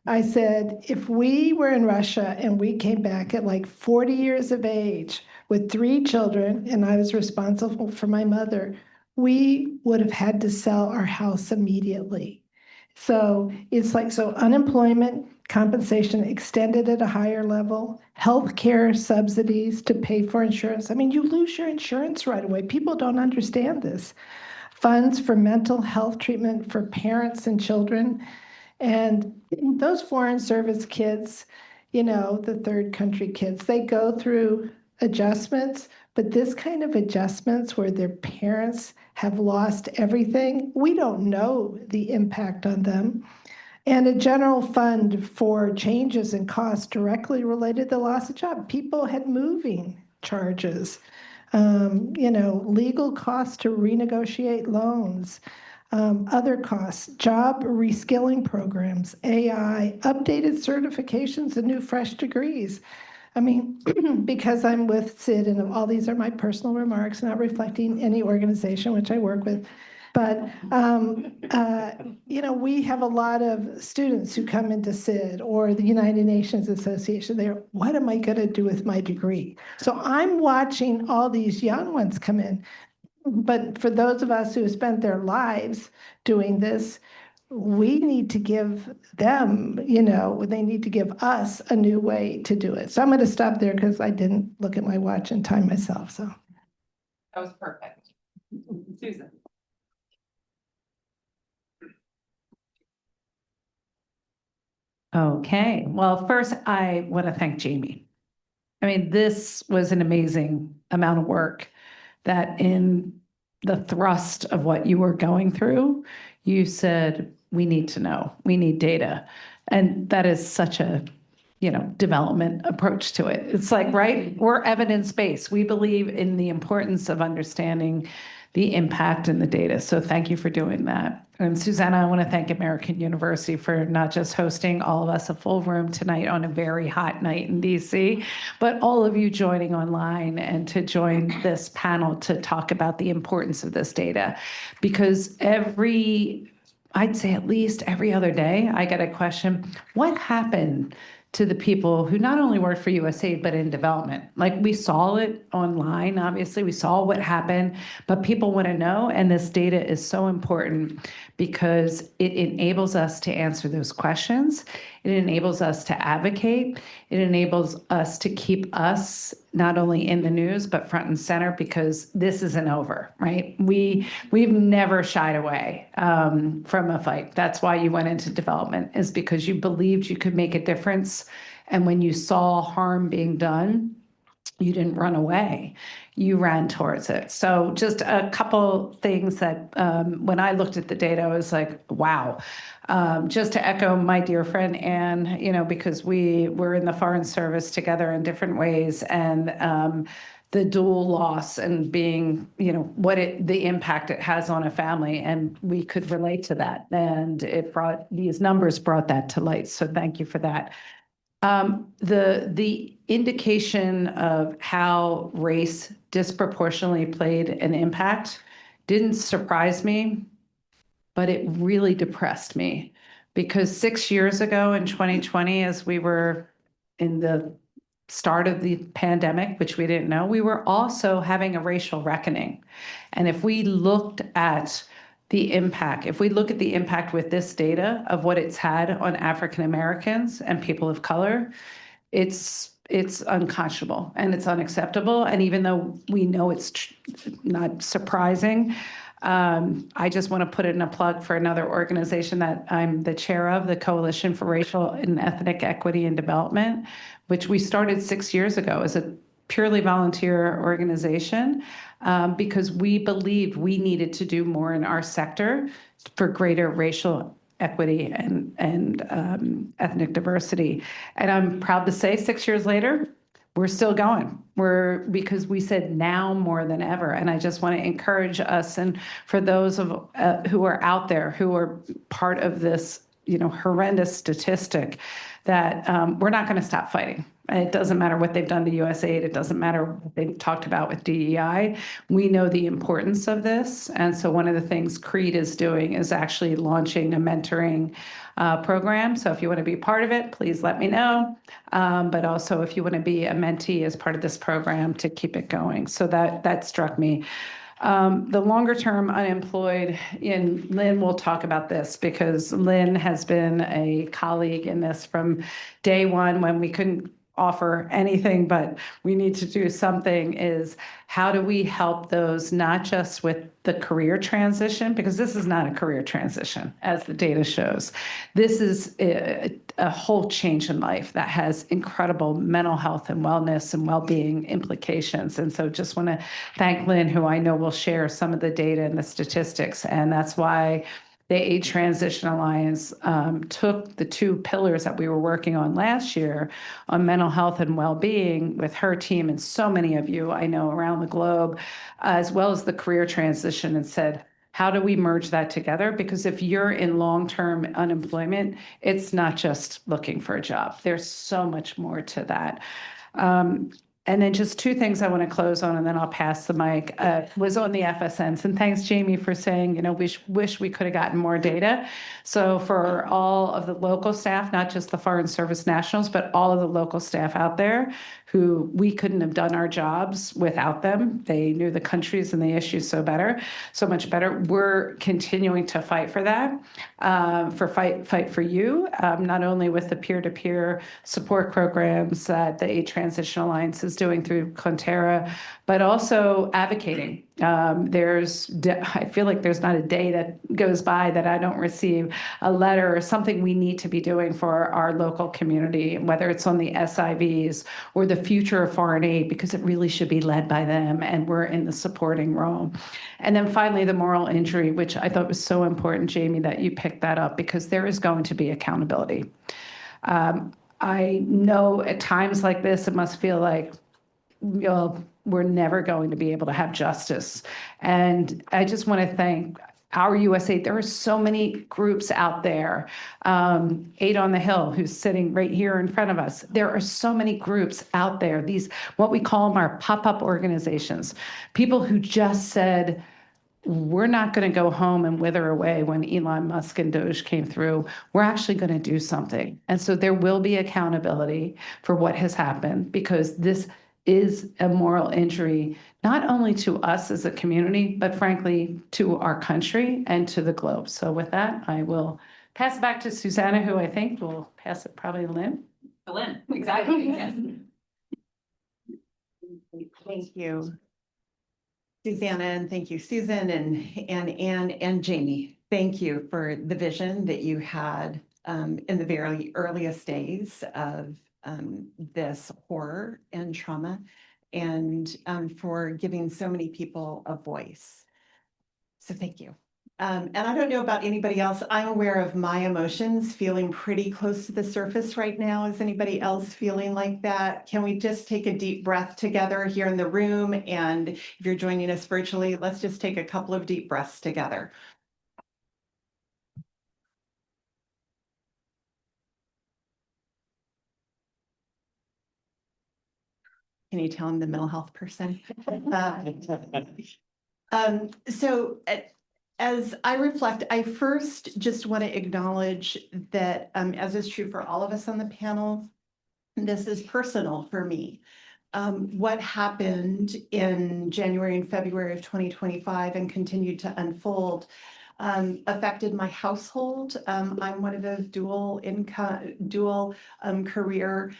I said, if we were in Russia and we came back at like 40 years of age with 3 children, and I was responsible for my mother, we would have had to sell our house immediately. So it's like, so unemployment compensation extended at a higher level, healthcare subsidies to pay for insurance. I mean, you lose your insurance right away. People don't understand this. Funds for mental health treatment for parents and children. And those foreign service kids, the third country kids, they go through adjustments, but this kind of adjustments where their parents have lost everything, we don't know the impact on them. And a general fund for changes in costs directly related to the loss of job. People had moving charges, legal costs to renegotiate loans, other costs, job reskilling programs, AI, updated certifications, and new fresh degrees. I mean, because I'm with SID, and all these are my personal remarks, not reflecting any organization which I work with. But, we have a lot of students who come into SID or the United Nations Association. They're, what am I going to do with my degree? So I'm watching all these young ones come in. But for those of us who have spent their lives doing this, we need to give them, they need to give us a new way to do it. So I'm going to stop there because I didn't look at my watch and time myself. So that was perfect. Susan. Okay, well, first I want to thank Jaime. I mean, this was an amazing amount of work that in the thrust of what you were going through, you said, we need to know, we need data. And that is such a development approach to it. It's like, right, we're evidence-based. We believe in the importance of understanding the impact and the data. So thank you for doing that. And Susanna, I want to thank American University for not just hosting all of us a full room tonight on a very hot night in DC, but all of you joining online and to join this panel to talk about the importance of this data. Because I'd say at least every other day, I get a question, what happened to the people who not only work for USAID, but in development? Like, we saw it online, obviously, we saw what happened, but people want to know, and this data is so important because it enables us to answer those questions. It enables us to advocate. It enables us to keep us not only in the news, but front and center, because this isn't over, right? We've never shied away from a fight. That's why you went into development, is because you believed you could make a difference. And when you saw harm being done, you didn't run away, you ran towards it. So just a couple things that when I looked at the data, I was like, wow. Just to echo my dear friend Anne, because we were in the Foreign Service together in different ways, and the dual loss and being, the impact it has on a family, and we could relate to that. And these numbers brought that to light. So thank you for that. The indication of how race disproportionately played an impact didn't surprise me, but it really depressed me, because 6 years ago in 2020, as we were in the start of the pandemic, which we didn't know, we were also having a racial reckoning. And if we looked at the impact, if we look at the impact with this data of what it's had on African Americans and people of color, it's unconscionable and it's unacceptable. And even though we know it's not surprising, I just want to put in a plug for another organization that I'm the chair of, the Coalition for Racial and Ethnic Equity and Development, which we started 6 years ago as a purely volunteer organization, because we believed we needed to do more in our sector for greater racial equity and ethnic diversity. And I'm proud to say 6 years later, we're still going. Because we said now more than ever. And I just want to encourage us, and for those who are out there who are part of this, horrendous statistic, that we're not going to stop fighting. It doesn't matter what they've done to USAID. It doesn't matter what they've talked about with DEI. We know the importance of this. And so one of the things CREED is doing is actually launching a mentoring program. So if you want to be part of it, please let me know. But also if you want to be a mentee as part of this program, to keep it going. So that struck me. The longer term unemployed, and Lynne will talk about this, because Lynne has been a colleague in this from day one, when we couldn't offer anything, but we need to do something, is how do we help those, not just with the career transition, because this is not a career transition, as the data shows. This is a whole change in life that has incredible mental health and wellness and well-being implications. And so just want to thank Lynne, who I know will share some of the data and the statistics. And that's why the Aid Transition Alliance took the two pillars that we were working on last year on mental health and well-being with her team and so many of you I know around the globe, as well as the career transition, and said, how do we merge that together? Because if you're in long-term unemployment, it's not just looking for a job. There's so much more to that. And then just two things I want to close on, and then I'll pass the mic, was on the FSNs. And thanks, Jamie, for saying, we wish we could have gotten more data. So for all of the local staff, not just the Foreign Service nationals, but all of the local staff out there, who we couldn't have done our jobs without them. They knew the countries and the issues so much better. We're continuing to fight for that, fight for you, not only with the peer-to-peer support programs that the Aid Transition Alliance is doing through KonTerra, but also advocating. I feel like there's not a day that goes by that I don't receive a letter or something we need to be doing for our local community, whether it's on the SIVs or the future of foreign aid, because it really should be led by them, and we're in the supporting role. And then finally, the moral injury, which I thought was so important, Jamie, that you picked that up, because there is going to be accountability. I know at times like this, it must feel like, we're never going to be able to have justice. And I just want to thank our USAID. There are so many groups out there. Aid on the Hill, who's sitting right here in front of us. There are so many groups out there. These, what we call them, are pop-up organizations. People who just said, we're not going to go home and wither away when Elon Musk and Doge came through. We're actually going to do something. And so there will be accountability for what has happened, because this is a moral injury, not only to us as a community, but frankly, to our country and to the globe. So with that, I will pass it back to Susanna, who I think will pass it probably to Lynne. Lynne, exactly. Yes. Thank you, Susanna, and thank you, Susan and Anne and Jamie. Thank you for the vision that you had in the very earliest days of this horror and trauma, and for giving so many people a voice. So thank you. And I don't know about anybody else. I'm aware of my emotions feeling pretty close to the surface right now. Is anybody else feeling like that? Can we just take a deep breath together here in the room? And if you're joining us virtually, let's just take a couple of deep breaths together. Can you tell I'm the mental health person? As I reflect, I first just want to acknowledge that, as is true for all of us on the panel, this is personal for me. What happened in January and February of 2025 and continued to unfold affected my household. I'm one of those dual career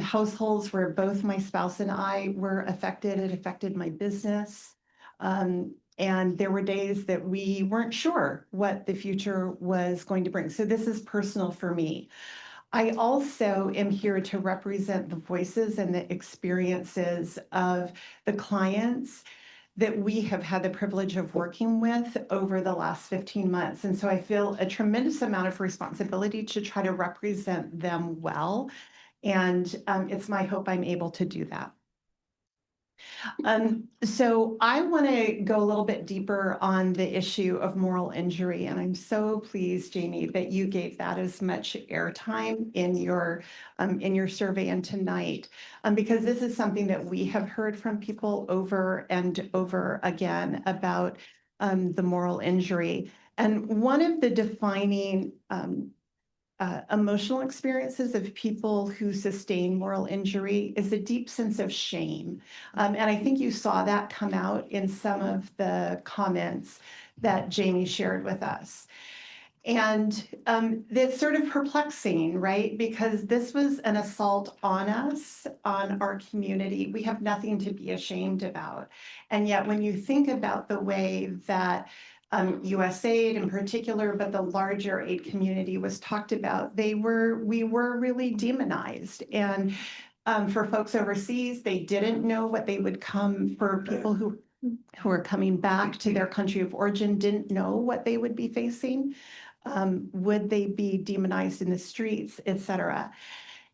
households where both my spouse and I were affected. It affected my business. And there were days that we weren't sure what the future was going to bring. So this is personal for me. I also am here to represent the voices and the experiences of the clients that we have had the privilege of working with over the last 15 months. And so I feel a tremendous amount of responsibility to try to represent them well. And it's my hope I'm able to do that. So I want to go a little bit deeper on the issue of moral injury. And I'm so pleased, Jamie, that you gave that as much airtime in your survey and tonight, because this is something that we have heard from people over and over again about the moral injury. And one of the defining emotional experiences of people who sustain moral injury is a deep sense of shame. And I think you saw that come out in some of the comments that Jamie shared with us. And it's sort of perplexing, right? Because this was an assault on us, on our community. We have nothing to be ashamed about. And yet when you think about the way that USAID in particular, but the larger aid community was talked about, we were really demonized. And for folks overseas, they didn't know what they would come for. People who were coming back to their country of origin didn't know what they would be facing. Would they be demonized in the streets, et cetera?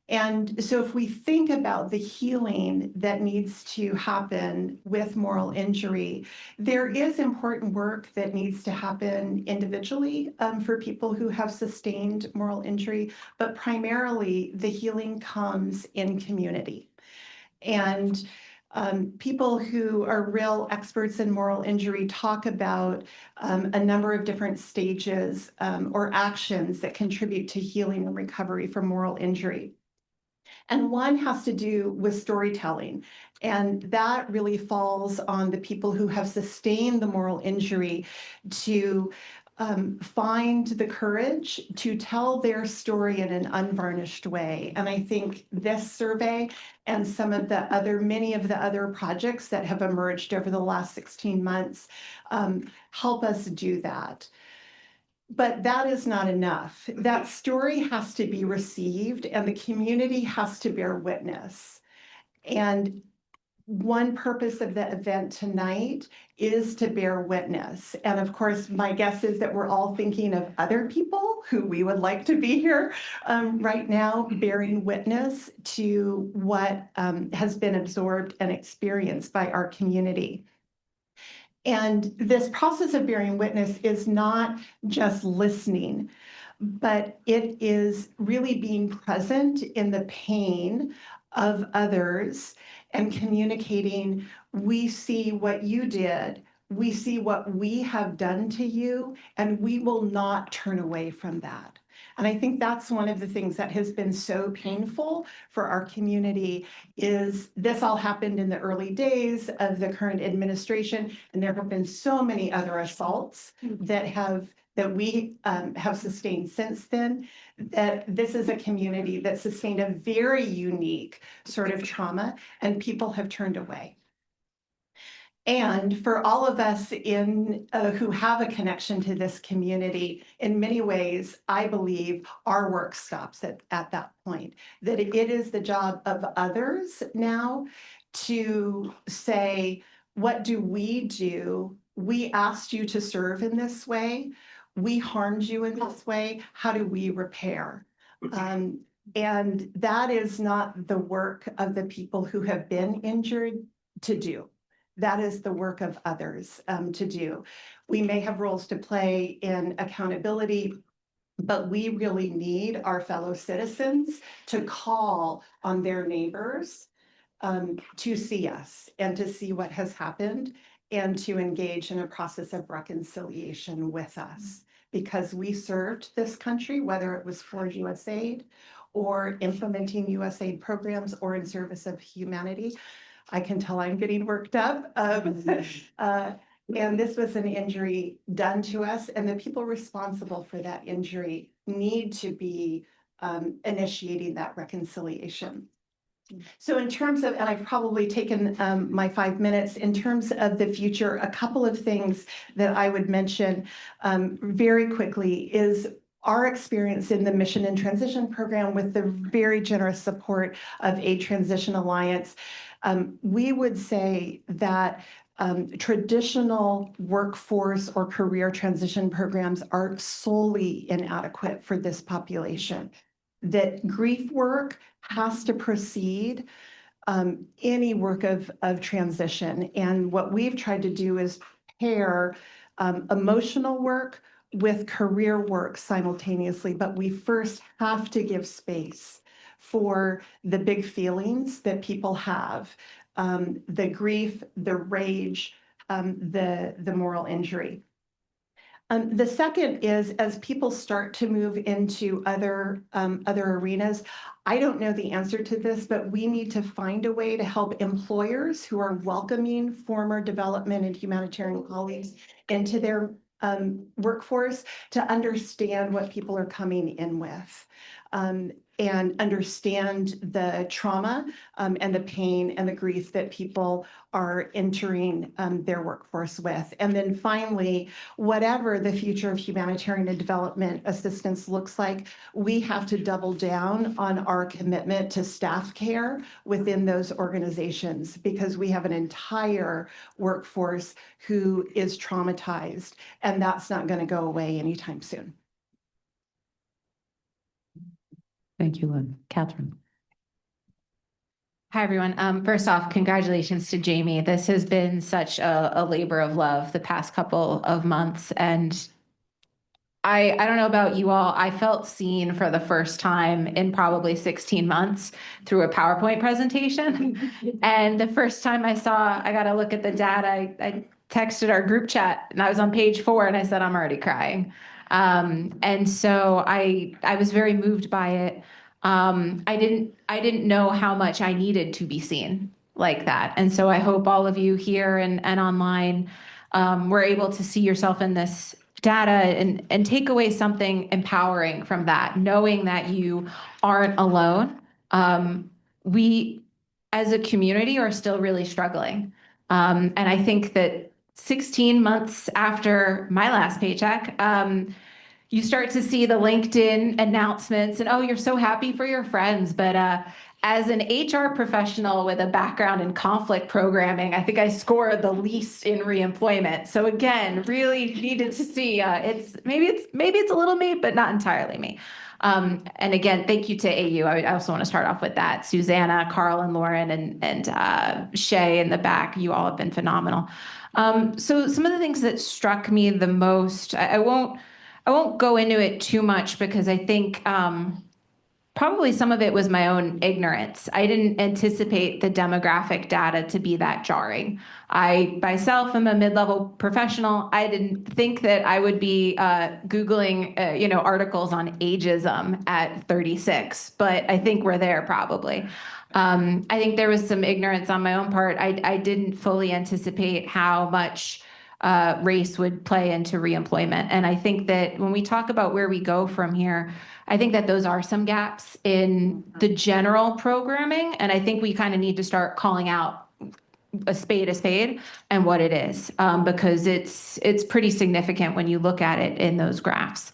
And so if we think about the healing that needs to happen with moral injury, there is important work that needs to happen individually for people who have sustained moral injury, but primarily the healing comes in community. And people who are real experts in moral injury talk about a number of different stages or actions that contribute to healing and recovery from moral injury. And one has to do with storytelling. And that really falls on the people who have sustained the moral injury to find the courage to tell their story in an unvarnished way. And I think this survey and many of the other projects that have emerged over the last 16 months help us do that. But that is not enough. That story has to be received and the community has to bear witness. And one purpose of the event tonight is to bear witness. And of course, my guess is that we're all thinking of other people who we would like to be here right now, bearing witness to what has been absorbed and experienced by our community. And this process of bearing witness is not just listening, but it is really being present in the pain of others and communicating, we see what you did, we see what we have done to you, and we will not turn away from that. And I think that's one of the things that has been so painful for our community is this all happened in the early days of the current administration, and there have been so many other assaults that we have sustained since then, that this is a community that sustained a very unique sort of trauma, and people have turned away. And for all of us who have a connection to this community, in many ways, I believe our work stops at that point, that it is the job of others now to say, what do? We asked you to serve in this way. We harmed you in this way. How do we repair? And that is not the work of the people who have been injured to do. That is the work of others to do. We may have roles to play in accountability, but we really need our fellow citizens to call on their neighbors to see us and to see what has happened and to engage in a process of reconciliation with us. Because we served this country, whether it was for USAID or implementing USAID programs or in service of humanity. I can tell I'm getting worked up. And this was an injury done to us, and the people responsible for that injury need to be initiating that reconciliation. So in terms of, and I've probably taken my 5 minutes, in terms of the future, a couple of things that I would mention very quickly is our experience in the Mission and Transition Program with the very generous support of Aid Transition Alliance. We would say that traditional workforce or career transition programs are solely inadequate for this population. That grief work has to precede any work of transition. And what we've tried to do is pair emotional work with career work simultaneously, but we first have to give space for the big feelings that people have, the grief, the rage, the moral injury. The second is, as people start to move into other arenas, I don't know the answer to this, but we need to find a way to help employers who are welcoming former development and humanitarian colleagues into their workforce to understand what people are coming in with. And understand the trauma and the pain and the grief that people are entering their workforce with. And then finally, whatever the future of humanitarian and development assistance looks like, we have to double down on our commitment to staff care within those organizations, because we have an entire workforce who is traumatized, and that's not going to go away anytime soon. Thank you, Lynn. Catherine. Hi, everyone. First off, congratulations to Jaime. This has been such a labor of love the past couple of months. And I don't know about you all, I felt seen for the first time in probably 16 months through a PowerPoint presentation. And the first time I got to look at the data, I texted our group chat and I was on page 4 and I said, I'm already crying. And so I was very moved by it. I didn't know how much I needed to be seen like that. And so I hope all of you here and online were able to see yourself in this data and take away something empowering from that, knowing that you aren't alone. We as a community are still really struggling. And I think that 16 months after my last paycheck, you start to see the LinkedIn announcements and, oh, you're so happy for your friends. But as an HR professional with a background in conflict programming, I think I score the least in reemployment. So again, really needed to see, it's maybe it's a little me, but not entirely me. And again, thank you to AU. I also want to start off with that. Susanna, Carl, and Lauren, and Shay in the back. You all have been phenomenal. So some of the things that struck me the most, I won't go into it too much because I think probably some of it was my own ignorance. I didn't anticipate the demographic data to be that jarring. I myself am a mid-level professional. I didn't think that I would be Googling, articles on ageism at 36, but I think we're there probably. I think there was some ignorance on my own part. I didn't fully anticipate how much race would play into reemployment. And I think that when we talk about where we go from here, I think that those are some gaps in the general programming. And I think we kind of need to start calling out a spade and what it is, because it's pretty significant when you look at it in those graphs.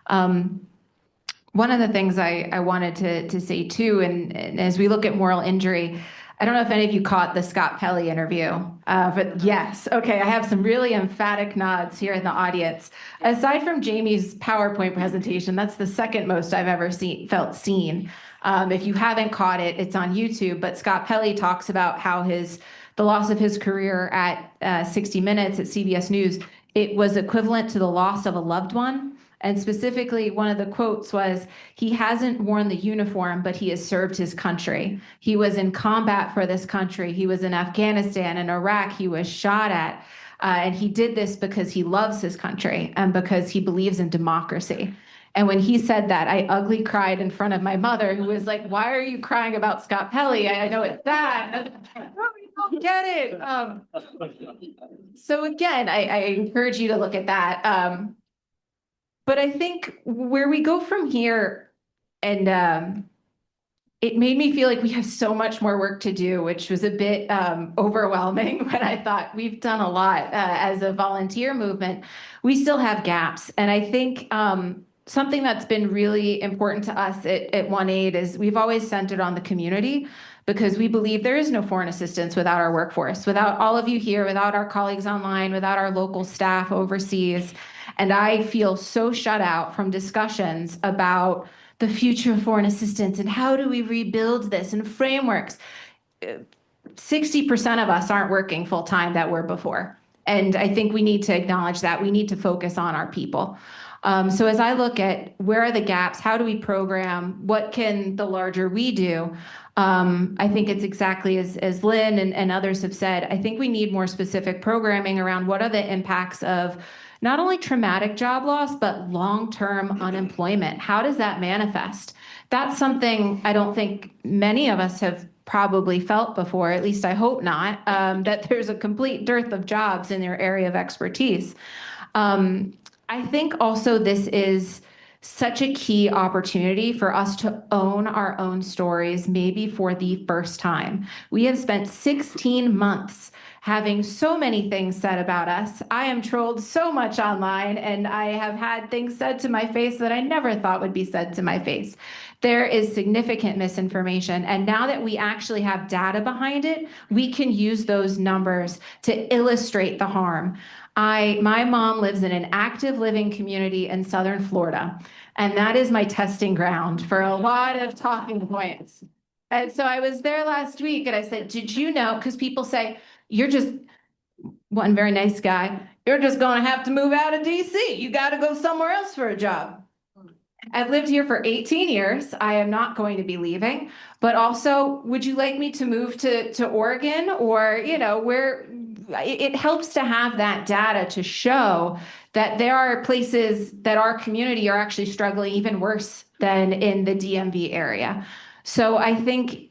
One of the things I wanted to say too, and as we look at moral injury, I don't know if any of you caught the Scott Pelley interview, but yes. Okay, I have some really emphatic nods here in the audience. Aside from Jamie's PowerPoint presentation, that's the second most I've ever felt seen. If you haven't caught it, it's on YouTube, but Scott Pelley talks about how the loss of his career at 60 Minutes at CBS News, it was equivalent to the loss of a loved one. And specifically, one of the quotes was, he hasn't worn the uniform, but he has served his country. He was in combat for this country. He was in Afghanistan and Iraq. He was shot at. And he did this because he loves his country and because he believes in democracy. And when he said that, I ugly cried in front of my mother, who was like, why are you crying about Scott Pelley? I know it's that. No, you don't get it. So again, I encourage you to look at that. But I think where we go from here, and it made me feel like we have so much more work to do, which was a bit overwhelming, but I thought we've done a lot as a volunteer movement. We still have gaps. And I think something that's been really important to us at OneAID is we've always centered on the community, because we believe there is no foreign assistance without our workforce, without all of you here, without our colleagues online, without our local staff overseas. And I feel so shut out from discussions about the future of foreign assistance and how do we rebuild this and frameworks. 60% of us aren't working full time that were before. And I think we need to acknowledge that. We need to focus on our people. So as I look at where are the gaps, how do we program, what can the larger we do? I think it's exactly as Lynn and others have said. I think we need more specific programming around what are the impacts of not only traumatic job loss, but long-term unemployment. How does that manifest? That's something I don't think many of us have probably felt before, at least I hope not, that there's a complete dearth of jobs in their area of expertise. I think also this is such a key opportunity for us to own our own stories, maybe for the first time. We have spent 16 months having so many things said about us. I am trolled so much online, and I have had things said to my face that I never thought would be said to my face. There is significant misinformation, and now that we actually have data behind it, we can use those numbers to illustrate the harm. My mom lives in an active living community in Southern Florida, and that is my testing ground for a lot of talking points. And so I was there last week, and I said, did you know, because people say, you're just one very nice guy, you're just going to have to move out of DC. You got to go somewhere else for a job. I've lived here for 18 years. I am not going to be leaving, but also, would you like me to move to Oregon, or, where it helps to have that data to show that there are places that our community are actually struggling even worse than in the DMV area. So I think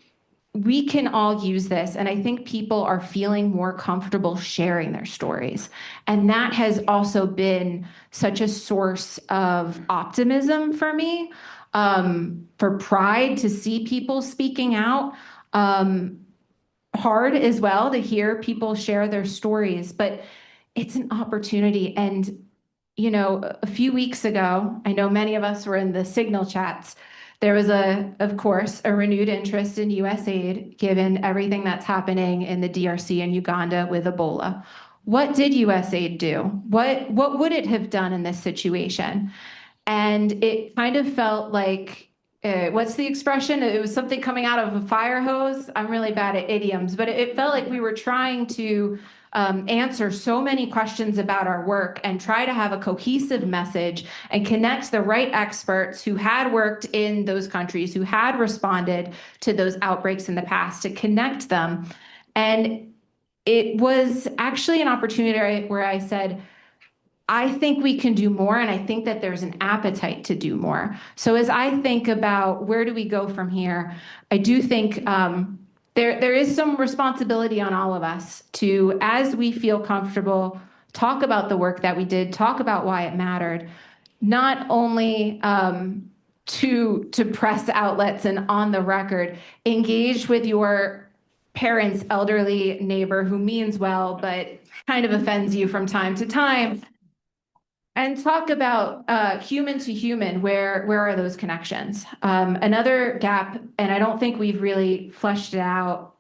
we can all use this, and I think people are feeling more comfortable sharing their stories. And that has also been such a source of optimism for me, for pride to see people speaking out. Hard as well to hear people share their stories, but it's an opportunity. And, a few weeks ago, I know many of us were in the Signal chats. There was of course, a renewed interest in USAID, given everything that's happening in the DRC and Uganda with Ebola. What did USAID do? What would it have done in this situation? And it kind of felt like, what's the expression? It was something coming out of a fire hose. I'm really bad at idioms, but it felt like we were trying to answer so many questions about our work and try to have a cohesive message and connect the right experts who had worked in those countries, who had responded to those outbreaks in the past, to connect them. And it was actually an opportunity where I said, I think we can do more, and I think that there's an appetite to do more. So as I think about where do we go from here, I do think there is some responsibility on all of us to, as we feel comfortable, talk about the work that we did, talk about why it mattered, not only to press outlets and on the record, engage with your parents' elderly neighbor who means well, but kind of offends you from time to time. And talk about human to human, where are those connections? Another gap, and I don't think we've really fleshed it out.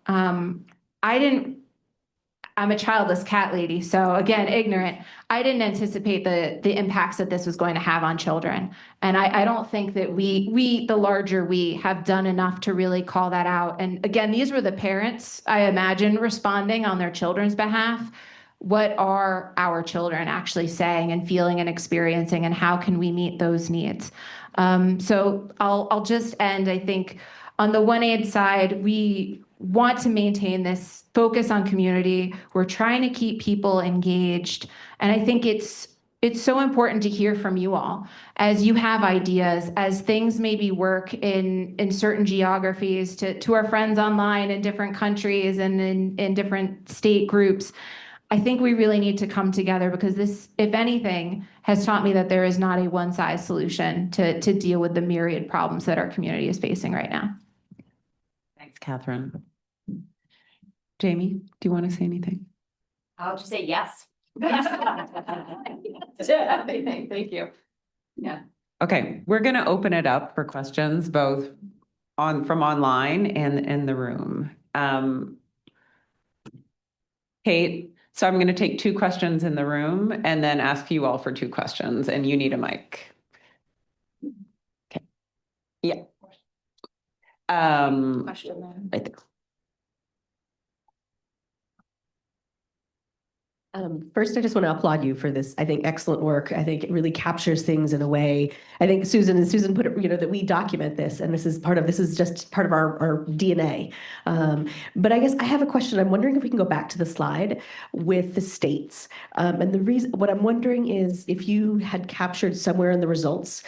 I'm a childless cat lady, so again, ignorant. I didn't anticipate the impacts that this was going to have on children. And I don't think that we, the larger we, have done enough to really call that out. And again, these were the parents, I imagine, responding on their children's behalf. What are our children actually saying and feeling and experiencing, and how can we meet those needs? So I'll just end. I think on the OneAID side, we want to maintain this focus on community. We're trying to keep people engaged, and I think it's so important to hear from you all as you have ideas, as things maybe work in certain geographies, to our friends online in different countries and in different state groups. I think we really need to come together, because this, if anything, has taught me that there is not a one-size solution to deal with the myriad problems that our community is facing right now. Thanks, Catherine. Jamie, do you want to say anything? I'll just say yes. Thank you. Yeah. Okay, we're going to open it up for questions, both from online and in the room. Kate, so I'm going to take 2 questions in the room and then ask you all for 2 questions, and you need a mic. Okay. Yeah. Question right there. First, I just want to applaud you for this, I think, excellent work. I think it really captures things in a way. I think Susan put it, that we document this, and this is just part of our DNA. But I guess I have a question. I'm wondering if we can go back to the slide with the states. And the reason, what I'm wondering is, if you had captured somewhere in the results,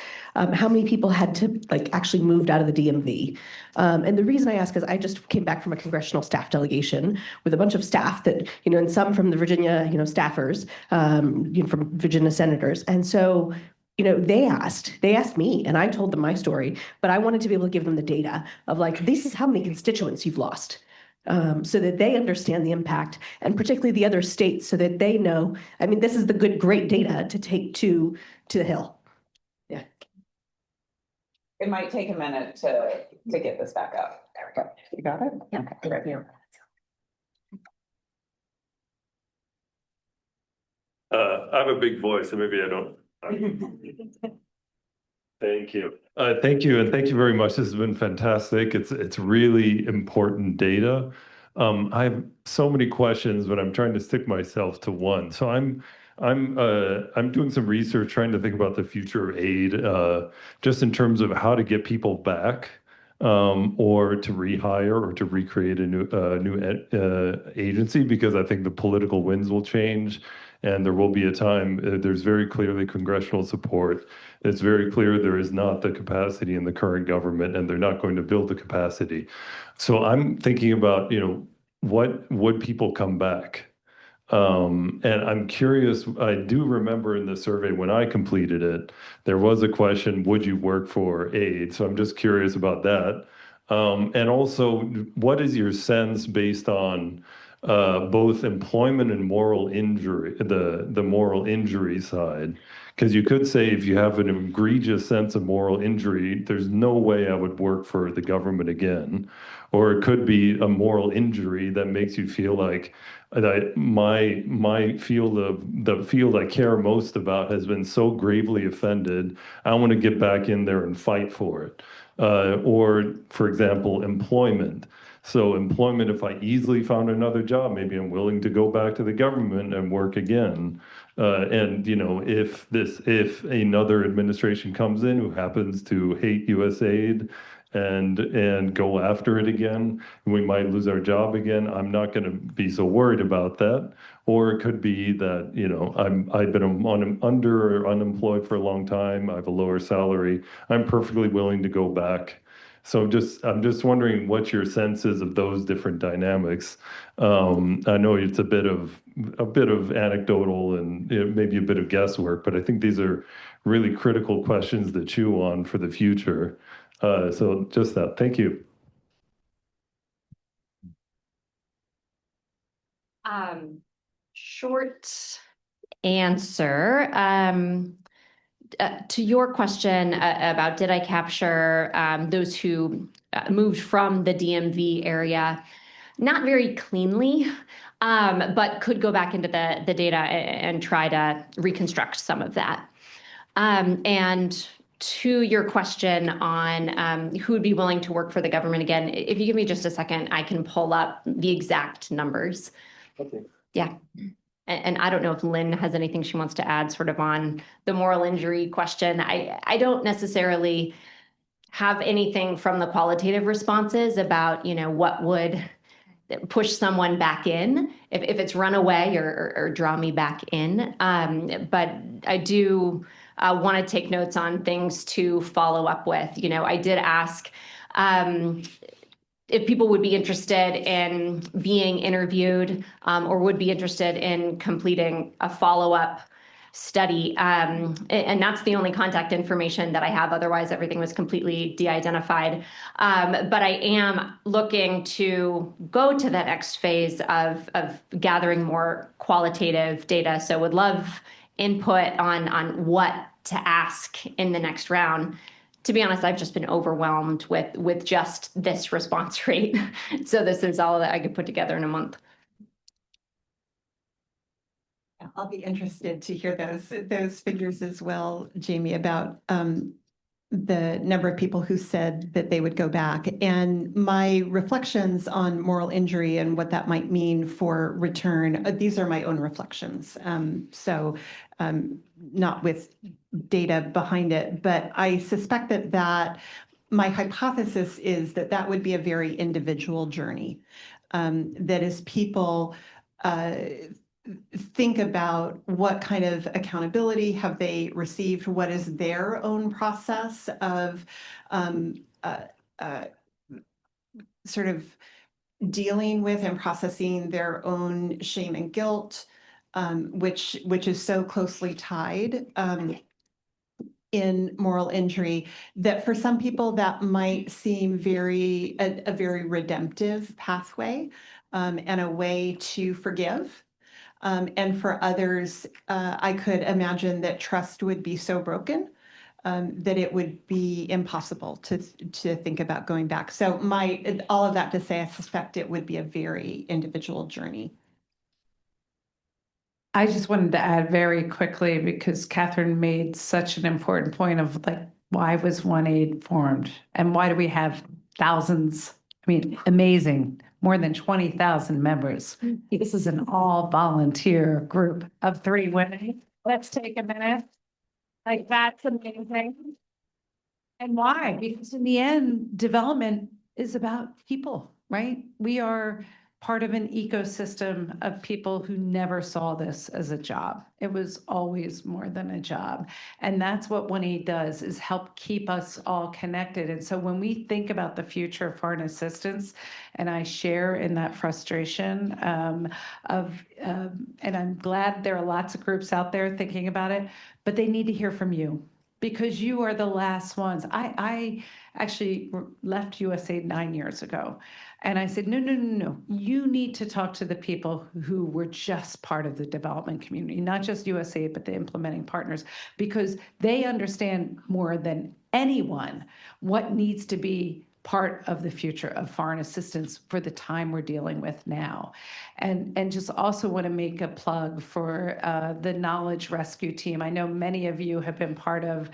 how many people had to actually moved out of the DMV? And the reason I ask is I just came back from a congressional staff delegation with a bunch of staff that, and some from the Virginia, staffers, from Virginia senators. And so, they asked me, and I told them my story, but I wanted to be able to give them the data of this is how many constituents you've lost. So that they understand the impact, and particularly the other states, so that they know, this is the great data to take to the Hill. Yeah. It might take a minute to get this back up. There we go. You got it? Yeah. Okay. Right here. I have a big voice, so maybe I don't. Thank you. Thank you. And thank you very much. This has been fantastic. It's really important data. I have so many questions, but I'm trying to stick myself to one. So I'm doing some research, trying to think about the future of aid, just in terms of how to get people back, or to rehire, or to recreate a new agency, because I think the political winds will change. And there will be a time, there's very clearly congressional support. It's very clear there is not the capacity in the current government, and they're not going to build the capacity. So I'm thinking about, what would people come back? And I'm curious, I do remember in the survey when I completed it, there was a question, would you work for aid? So I'm just curious about that. And also, what is your sense based on both employment and moral injury, the moral injury side? Because you could say if you have an egregious sense of moral injury, there's no way I would work for the government again. Or it could be a moral injury that makes you feel like that my field of the field I care most about has been so gravely offended. I want to get back in there and fight for it. Or, for example, employment. So employment, if I easily found another job, maybe I'm willing to go back to the government and work again. And you know, if another administration comes in who happens to hate USAID and go after it again, we might lose our job again. I'm not going to be so worried about that. Or it could be that, you know, I've been under or unemployed for a long time. I have a lower salary. I'm perfectly willing to go back. So I'm just wondering what your sense is of those different dynamics. I know it's a bit of anecdotal and maybe a bit of guesswork, but I think these are really critical questions to chew on for the future. So just that. Thank you. Short answer. To your question about did I capture those who moved from the DMV area, not very cleanly, but could go back into the data and try to reconstruct some of that. And to your question on who would be willing to work for the government again, if you give me just a second, I can pull up the exact numbers. Okay. Yeah. And I don't know if Lynne has anything she wants to add sort of on the moral injury question. I don't necessarily have anything from the qualitative responses about, you know, what would push someone back in if it's run away or draw me back in. But I do want to take notes on things to follow up with. You know, I did ask if people would be interested in being interviewed or would be interested in completing a follow-up study. And that's the only contact information that I have. Otherwise, everything was completely de-identified. But I am looking to go to that next phase of gathering more qualitative data. So would love input on what to ask in the next round. To be honest, I've just been overwhelmed with just this response rate. So this is all that I could put together in a month. I'll be interested to hear those figures as well, Jaime, about the number of people who said that they would go back. And my reflections on moral injury and what that might mean for return, these are my own reflections. Not with data behind it, but I suspect that my hypothesis is that would be a very individual journey. That as people think about what kind of accountability have they received, what is their own process of sort of dealing with and processing their own shame and guilt, which is so closely tied in moral injury, that for some people that might seem a very redemptive pathway and a way to forgive. And for others, I could imagine that trust would be so broken that it would be impossible to think about going back. So all of that to say, I suspect it would be a very individual journey. I just wanted to add very quickly, because Catherine made such an important point of like, why was OneAID formed? And why do we have thousands? I mean, amazing, more than 20,000 members. This is an all volunteer group of 3 women. Let's take a minute. Like, that's amazing. And why? Because in the end, development is about people, right? We are part of an ecosystem of people who never saw this as a job. It was always more than a job. And that's what OneAID does, is help keep us all connected. And so when we think about the future of foreign assistance, and I share in that frustration and I'm glad there are lots of groups out there thinking about it, but they need to hear from you. because you are the last ones. I actually left USAID 9 years ago. And I said, no. You need to talk to the people who were just part of the development community, not just USAID, but the implementing partners, because they understand more than anyone what needs to be part of the future of foreign assistance for the time we're dealing with now. And just also want to make a plug for the knowledge rescue team. I know many of you have been part of,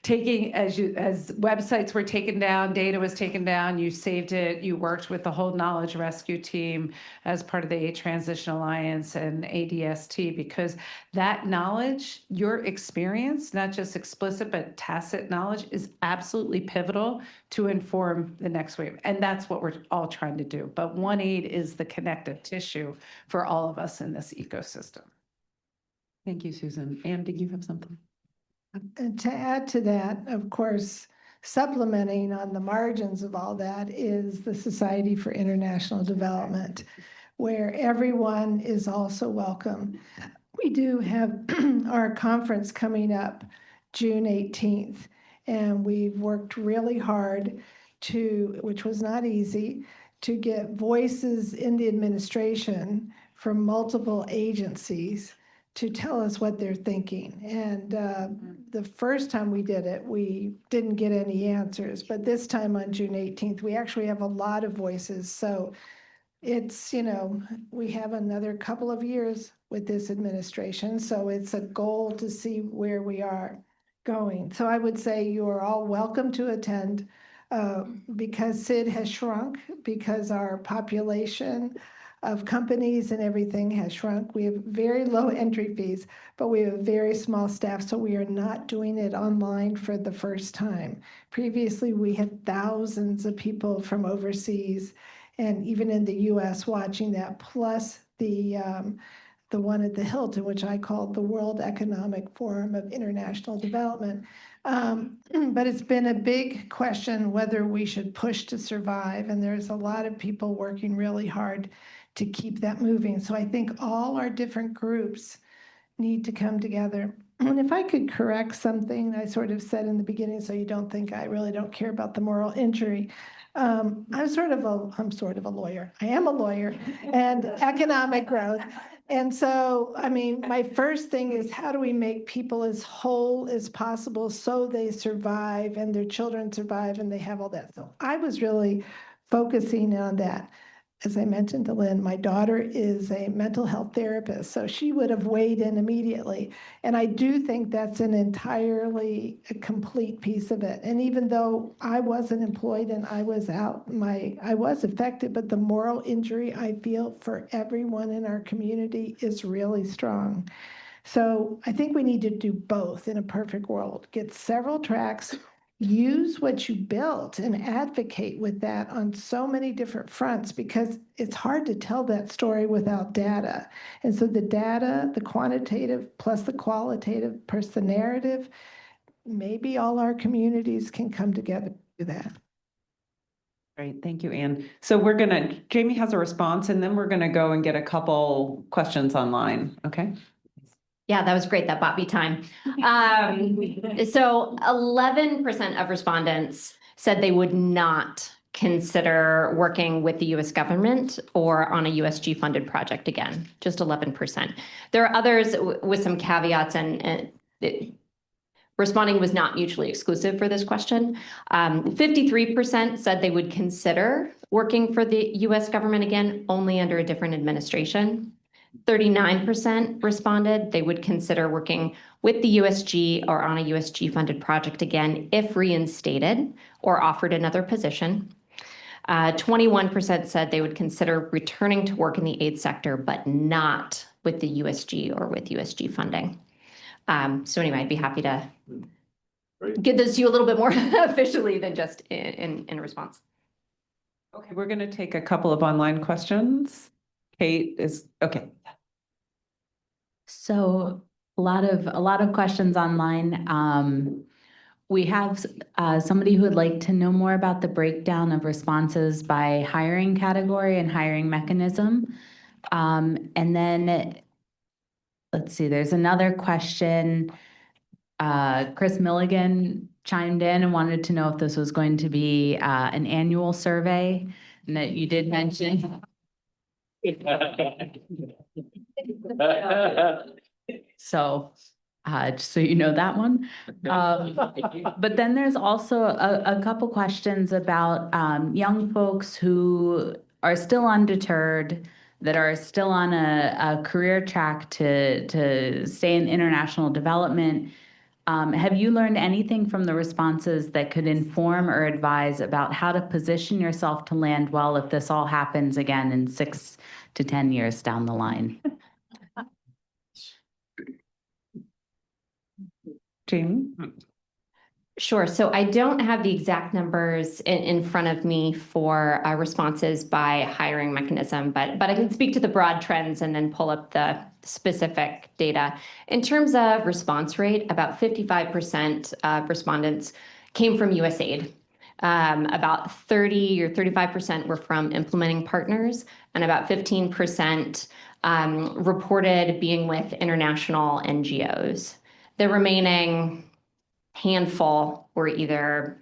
taking, as websites were taken down, data was taken down, you saved it, you worked with the whole knowledge rescue team as part of the Aid Transition Alliance and ADST, because that knowledge, your experience, not just explicit, but tacit knowledge, is absolutely pivotal to inform the next wave. And that's what we're all trying to do. But OneAID is the connective tissue for all of us in this ecosystem. Thank you, Susan. Anne, did you have something? And to add to that, of course, supplementing on the margins of all that is the Society for International Development, where everyone is also welcome. We do have our conference coming up June 18th, and we've worked really hard which was not easy, to get voices in the administration from multiple agencies to tell us what they're thinking. And the first time we did it, we didn't get any answers. But this time on June 18th, we actually have a lot of voices. So it's, we have another couple of years with this administration. So it's a goal to see where we are going. So I would say you are all welcome to attend because SID has shrunk, because our population of companies and everything has shrunk. We have very low entry fees, but we have very small staff, so we are not doing it online for the first time. Previously, we had thousands of people from overseas and even in the US watching that, plus the one at the Hilton, which I called the World Economic Forum of International Development. But it's been a big question whether we should push to survive, and there's a lot of people working really hard to keep that moving. So I think all our different groups need to come together. And if I could correct something I sort of said in the beginning, so you don't think I really don't care about the moral injury. I'm sort of a lawyer. I am a lawyer and economic growth. And so, I mean, my first thing is how do we make people as whole as possible so they survive and their children survive and they have all that. So I was really focusing on that. As I mentioned to Lynn, my daughter is a mental health therapist, so she would have weighed in immediately. And I do think that's an entirely complete piece of it. And even though I wasn't employed and I was out, I was affected, but the moral injury I feel for everyone in our community is really strong. So I think we need to do both in a perfect world. Get several tracks, use what you built and advocate with that on so many different fronts, because it's hard to tell that story without data. And so the data, the quantitative plus the qualitative plus the narrative, maybe all our communities can come together to do that. Great, thank you, Anne. So Jaime has a response, and then we're gonna go and get a couple questions online, okay? Yeah, that was great. That bought me time. So 11% of respondents said they would not consider working with the US government or on a USG funded project again, just 11%. There are others with some caveats, and responding was not mutually exclusive for this question. 53% said they would consider working for the US government again, only under a different administration. 39% responded they would consider working with the USG or on a USG funded project again if reinstated or offered another position. 21% said they would consider returning to work in the aid sector, but not with the USG or with USG funding. So anyway, I'd be happy to get this to you a little bit more officially than just in response. Okay, we're gonna take a couple of online questions. Kate is, okay. So a lot of questions online. We have somebody who would like to know more about the breakdown of responses by hiring category and hiring mechanism. And then let's see, there's another question. Chris Milligan chimed in and wanted to know if this was going to be an annual survey, and that you did mention. So, just so you know that one. But then there's also a couple questions about young folks who are still undeterred, that are still on a career track to stay in international development. Have you learned anything from the responses that could inform or advise about how to position yourself to land well if this all happens again in 6 to 10 years down the line? Jamie? Sure. So I don't have the exact numbers in front of me for responses by hiring mechanism, but I can speak to the broad trends and then pull up the specific data. In terms of response rate, about 55% of respondents came from USAID. About 30 or 35% were from implementing partners, and about 15% reported being with international NGOs. The remaining handful were either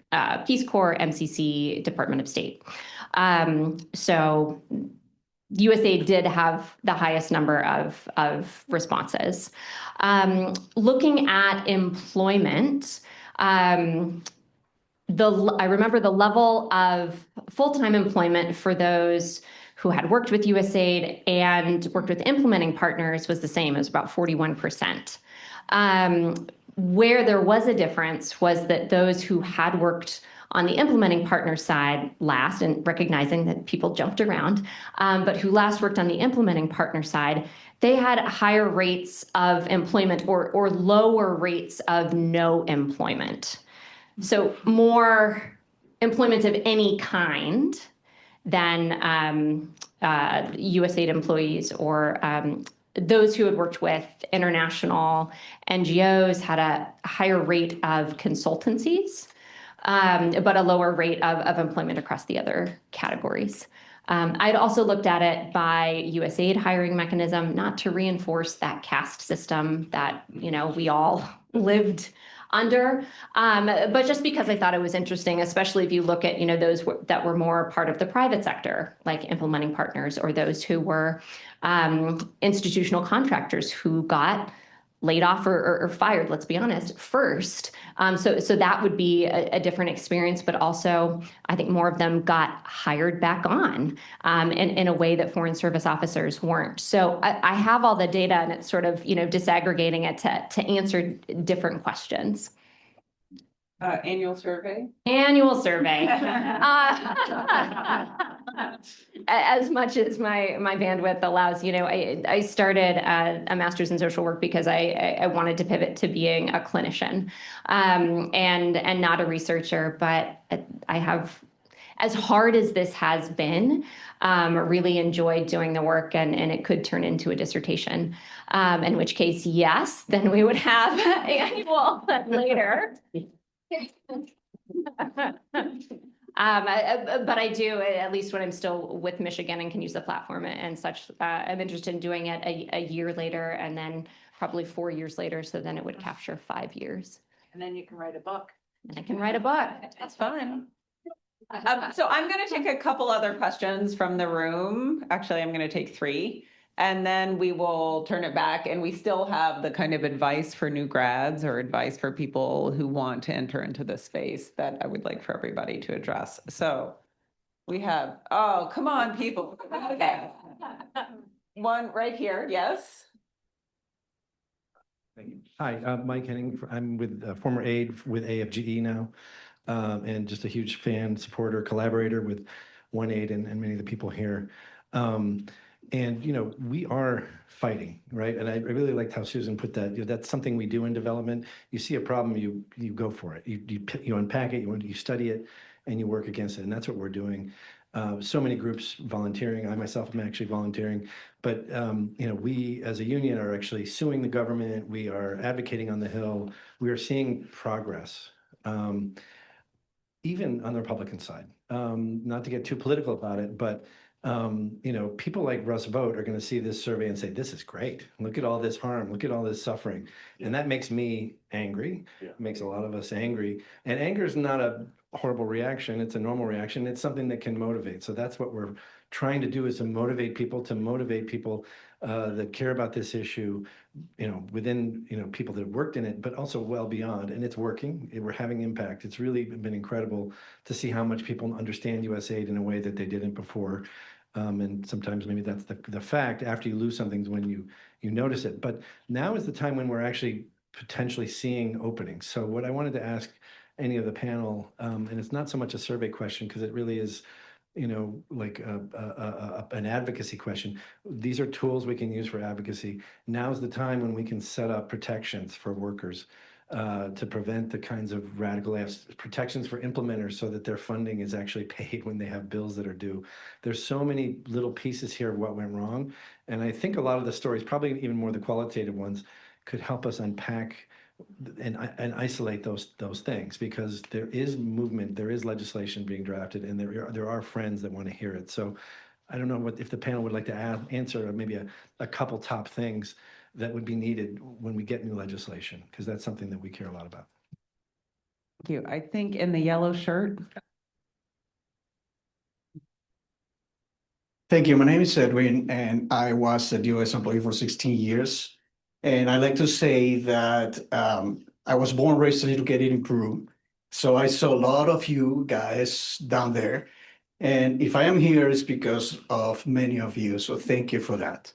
Peace Corps, MCC, Department of State. So USAID did have the highest number of responses. Looking at employment, I remember the level of full-time employment for those who had worked with USAID and worked with implementing partners was the same. It was about 41%. Where there was a difference was that those who had worked on the implementing partner side last, and recognizing that people jumped around, but who last worked on the implementing partner side, they had higher rates of employment or lower rates of no employment. So more employment of any kind than USAID employees or those who had worked with international NGOs had a higher rate of consultancies, but a lower rate of employment across the other categories. I'd also looked at it by USAID hiring mechanism, not to reinforce that caste system that, we all lived under, but just because I thought it was interesting, especially if you look at, those that were more part of the private sector, like implementing partners, or those who were institutional contractors who got laid off or fired, let's be honest, first. So that would be a different experience, but also I think more of them got hired back on in a way that foreign service officers weren't. So I have all the data, and it's sort of, disaggregating it to answer different questions. Annual survey? Annual survey. As much as my bandwidth allows, I started a master's in social work because I wanted to pivot to being a clinician and not a researcher, but I have, as hard as this has been, really enjoyed doing the work, and it could turn into a dissertation, in which case, yes, then we would have annual later. But I do, at least when I'm still with Michigan and can use the platform and such, I'm interested in doing it a year later, and then probably 4 years later, so then it would capture 5 years. And then you can write a book. And I can write a book. That's fun. So I'm going to take a couple other questions from the room. Actually, I'm going to take 3. And then we will turn it back, and we still have the kind of advice for new grads or advice for people who want to enter into this space that I would like for everybody to address. So we have, oh, come on, people. Okay. One right here, yes. Thank you. Hi, Mike Henning. I'm with former aide with AFGE now, and just a huge fan, supporter, collaborator with OneAID and many of the people here. And, we are fighting, right? And I really liked how Susan put that. That's something we do in development. You see a problem, you go for it. You unpack it, you study it, and you work against it. And that's what we're doing. So many groups volunteering. I myself am actually volunteering. But, we as a union are actually suing the government. We are advocating on the Hill. We are seeing progress, even on the Republican side. Not to get too political about it, but People like Russ Vogt are going to see this survey and say, this is great. Look at all this harm. Look at all this suffering. And that makes me angry. It makes a lot of us angry. And anger is not a horrible reaction. It's a normal reaction. It's something that can motivate. So that's what we're trying to do, is to motivate people that care about this issue, within, people that have worked in it, but also well beyond. And it's working. We're having impact. It's really been incredible to see how much people understand USAID in a way that they didn't before. And sometimes maybe that's the fact. After you lose something is when you notice it. But now is the time when we're actually potentially seeing openings. So what I wanted to ask any of the panel, and it's not so much a survey question, because it really is, like an advocacy question. These are tools we can use for advocacy. Now's the time when we can set up protections for workers to prevent the kinds of radical protections for implementers, so that their funding is actually paid when they have bills that are due. There's so many little pieces here of what went wrong. And I think a lot of the stories, probably even more the qualitative ones, could help us unpack and isolate those things, because there is movement, there is legislation being drafted, and there are friends that want to hear it. So I don't know if the panel would like to answer maybe a couple top things that would be needed when we get new legislation, because that's something that we care a lot about. Thank you. I think in the yellow shirt. Thank you. My name is Edwin, and I was a US employee for 16 years. And I like to say that I was born, raised, and educated in Peru. So I saw a lot of you guys down there. And if I am here, it's because of many of you. So thank you for that.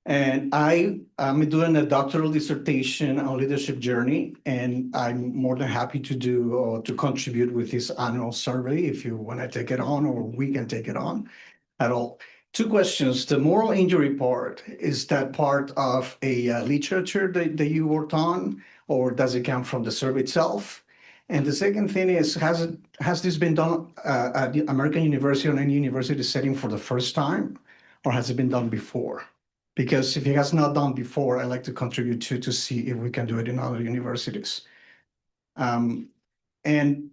And I'm doing a doctoral dissertation on leadership journey, and I'm more than happy to contribute with this annual survey if you want to take it on, or we can take it on at all. Two questions. The moral injury part, is that part of a literature that you worked on, or does it come from the survey itself? And the second thing is, has this been done at the American University or any university setting for the first time, or has it been done before? Because if it has not done before, I'd like to contribute to see if we can do it in other universities. And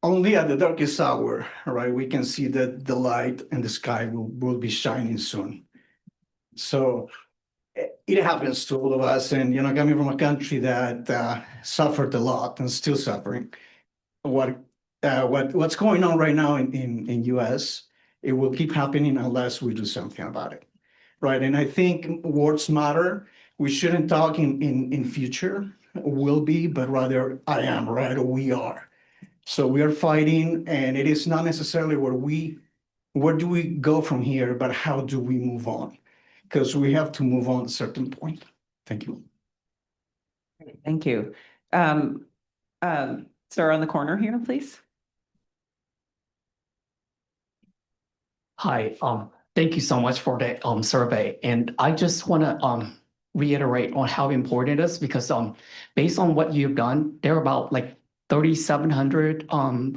only at the darkest hour, right, we can see that the light in the sky will be shining soon. So it happens to all of us. And, coming from a country that suffered a lot and still suffering, what's going on right now in US, it will keep happening unless we do something about it, right? And I think words matter. We shouldn't talk in future, will be, but rather I am, right, or we are. So we are fighting, and it is not necessarily where do we go from here, but how do we move on? Because we have to move on at a certain point. Thank you. Thank you. Sir on the corner here, please. Hi, thank you so much for the survey. And I just want to reiterate on how important it is, because based on what you've done, there are about like 3,700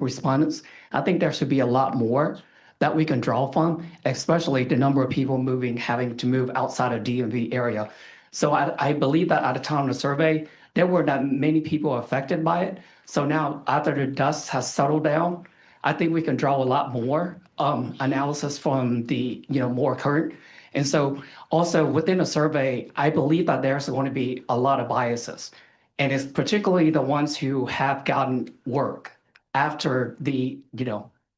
respondents. I think there should be a lot more that we can draw from, especially the number of people having to move outside of DMV area. So I believe that at the time of the survey, there were not many people affected by it. So now, after the dust has settled down, I think we can draw a lot more analysis from the more current. And so also within a survey, I believe that there's going to be a lot of biases. And it's particularly the ones who have gotten work after the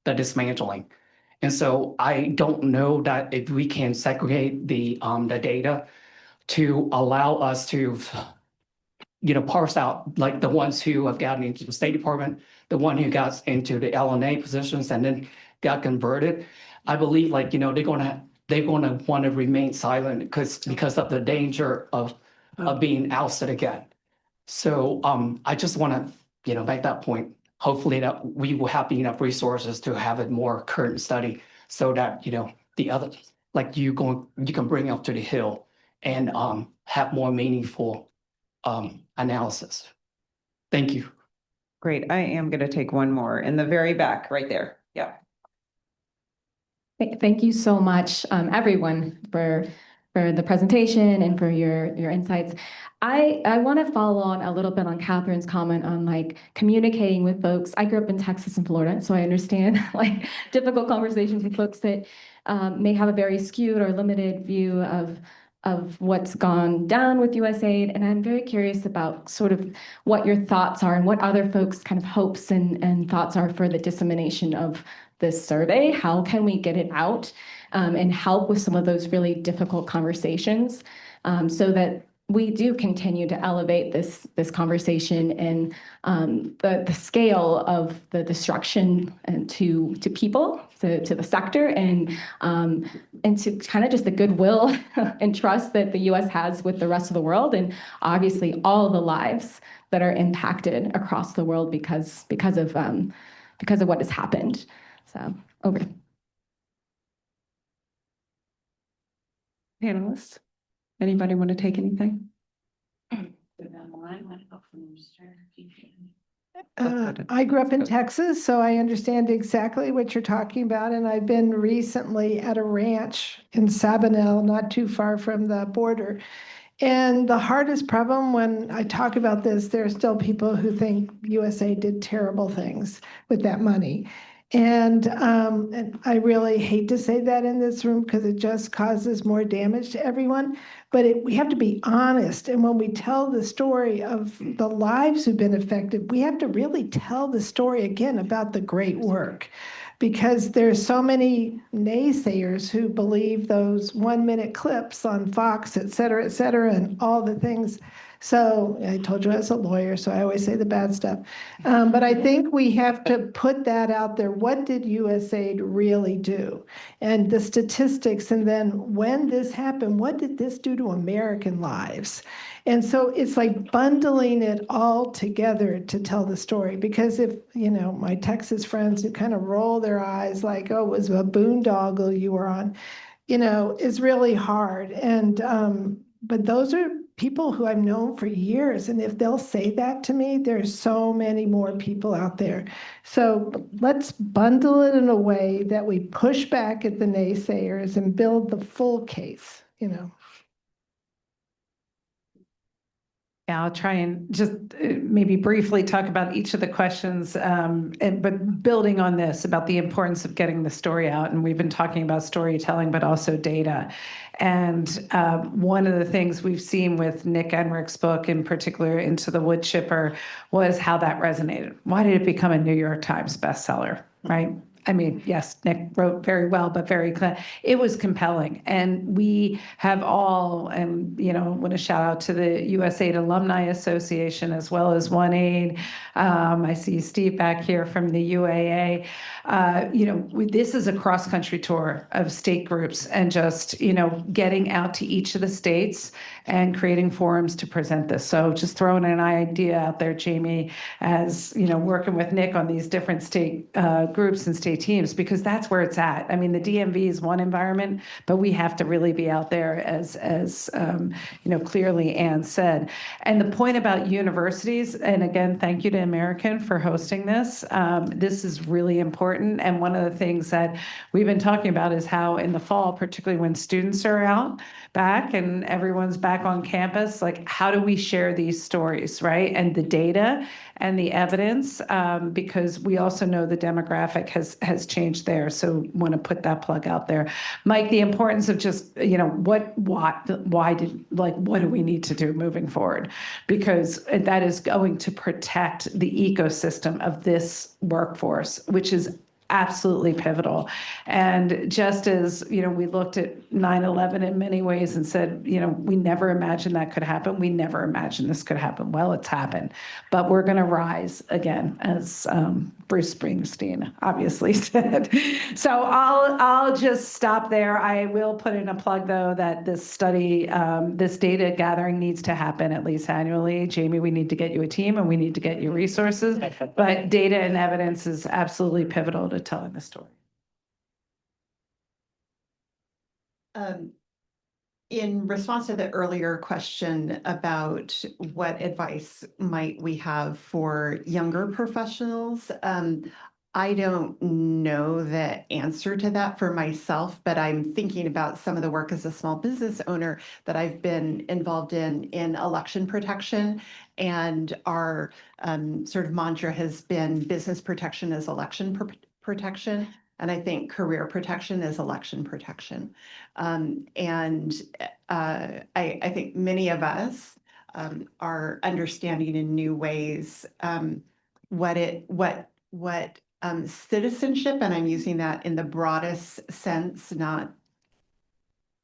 dismantling. And so I don't know that if we can segregate the data to allow us to parse out like the ones who have gotten into the State Department, the one who got into the LNA positions and then got converted. I believe they're gonna want to remain silent because of the danger of being ousted again. So I just want to make that point. Hopefully that we will have enough resources to have a more current study, so that the other you can bring up to the Hill and have more meaningful analysis. Thank you. Great. I am going to take one more in the very back right there. Yeah. Thank you so much, everyone, for the presentation and for your insights. I want to follow on a little bit on Catherine's comment on like communicating with folks. I grew up in Texas and Florida, so I understand like difficult conversations with folks that may have a very skewed or limited view of what's gone down with USAID. And I'm very curious about sort of what your thoughts are and what other folks' kind of hopes and thoughts are for the dissemination of this survey. How can we get it out and help with some of those really difficult conversations so that we do continue to elevate this conversation and the scale of the destruction and to people, to the sector, and to kind of just the goodwill and trust that the U.S. has with the rest of the world, and obviously all the lives that are impacted across the world because of what has happened. So over. Panelists, anybody want to take anything? I grew up in Texas, so I understand exactly what you're talking about. And I've been recently at a ranch in Sabinal, not too far from the border. And the hardest problem when I talk about this, there are still people who think USA did terrible things with that money. And I really hate to say that in this room because it just causes more damage to everyone. But we have to be honest. And when we tell the story of the lives who've been affected, we have to really tell the story again about the great work. Because there's so many naysayers who believe those 1-minute clips on Fox, et cetera, and all the things. So I told you as a lawyer, so I always say the bad stuff. But I think we have to put that out there. What did USAID really do? And the statistics, and then when this happened, what did this do to American lives? And so it's like bundling it all together to tell the story. Because if, my Texas friends who kind of roll their eyes like, oh, it was a boondoggle you were on, is really hard. And, but those are people who I've known for years. And if they'll say that to me, there's so many more people out there. So let's bundle it in a way that we push back at the naysayers and build the full case, Yeah, I'll try and just maybe briefly talk about each of the questions, but building on this about the importance of getting the story out. And we've been talking about storytelling, but also data. And one of the things we've seen with Nick Enrich's book, in particular, Into the Wood Chipper, was how that resonated. Why did it become a New York Times bestseller, right? I mean, yes, Nick wrote very well, but very clear. It was compelling. And we have all, and, want to shout out to the USAID Alumni Association as well as OneAID. I see Steve back here from the UAA. This is a cross-country tour of state groups and just, getting out to each of the states and creating forums to present this. So just throwing an idea out there, Jaime, as, working with Nick on these different state groups and state teams, because that's where it's at. I mean, the DMV is one environment, but we have to really be out there as clearly Anne said. And the point about universities, and again, thank you to American for hosting this. This is really important. And one of the things that we've been talking about is how in the fall, particularly when students are out back and everyone's back on campus, like how do we share these stories, right? And the data and the evidence, because we also know the demographic has changed there. So want to put that plug out there. Mike, the importance of just, what do we need to do moving forward? Because that is going to protect the ecosystem of this workforce, which is absolutely pivotal. And just as, we looked at 9/11 in many ways and said, we never imagined that could happen. We never imagined this could happen. Well, it's happened, but we're going to rise again, as Bruce Springsteen obviously said. So I'll just stop there. I will put in a plug, though, that this study, this data gathering needs to happen at least annually. Jaime, we need to get you a team and we need to get you resources, but data and evidence is absolutely pivotal to telling the story. In response to the earlier question about what advice might we have for younger professionals, I don't know the answer to that for myself, but I'm thinking about some of the work as a small business owner that I've been involved in election protection. And our sort of mantra has been business protection is election protection. And I think career protection is election protection. I think many of us are understanding in new ways what citizenship, and I'm using that in the broadest sense, not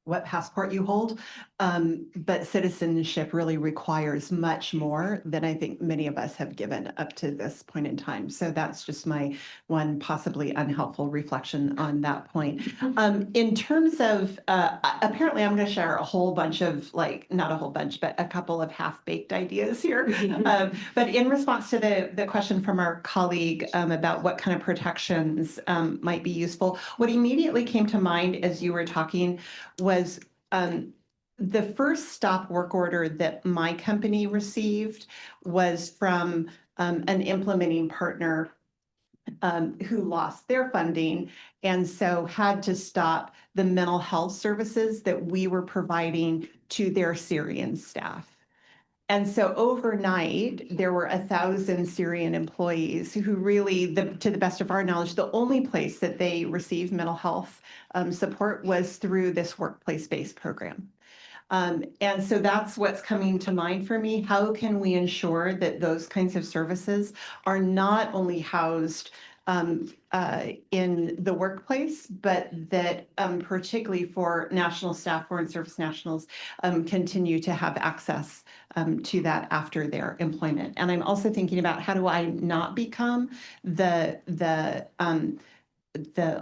what passport you hold, but citizenship really requires much more than I think many of us have given up to this point in time. So that's just my one possibly unhelpful reflection on that point. In terms of, apparently I'm going to share a whole bunch of, like, not a whole bunch, but a couple of half-baked ideas here. But in response to the question from our colleague about what kind of protections might be useful, what immediately came to mind as you were talking was the first stop work order that my company received was from an implementing partner who lost their funding and so had to stop the mental health services that we were providing to their Syrian staff. And so overnight, there were 1,000 Syrian employees who really, to the best of our knowledge, the only place that they received mental health support was through this workplace-based program. And so that's what's coming to mind for me. How can we ensure that those kinds of services are not only housed in the workplace, but that particularly for national staff, foreign service nationals, continue to have access to that after their employment. And I'm also thinking about how do I not become the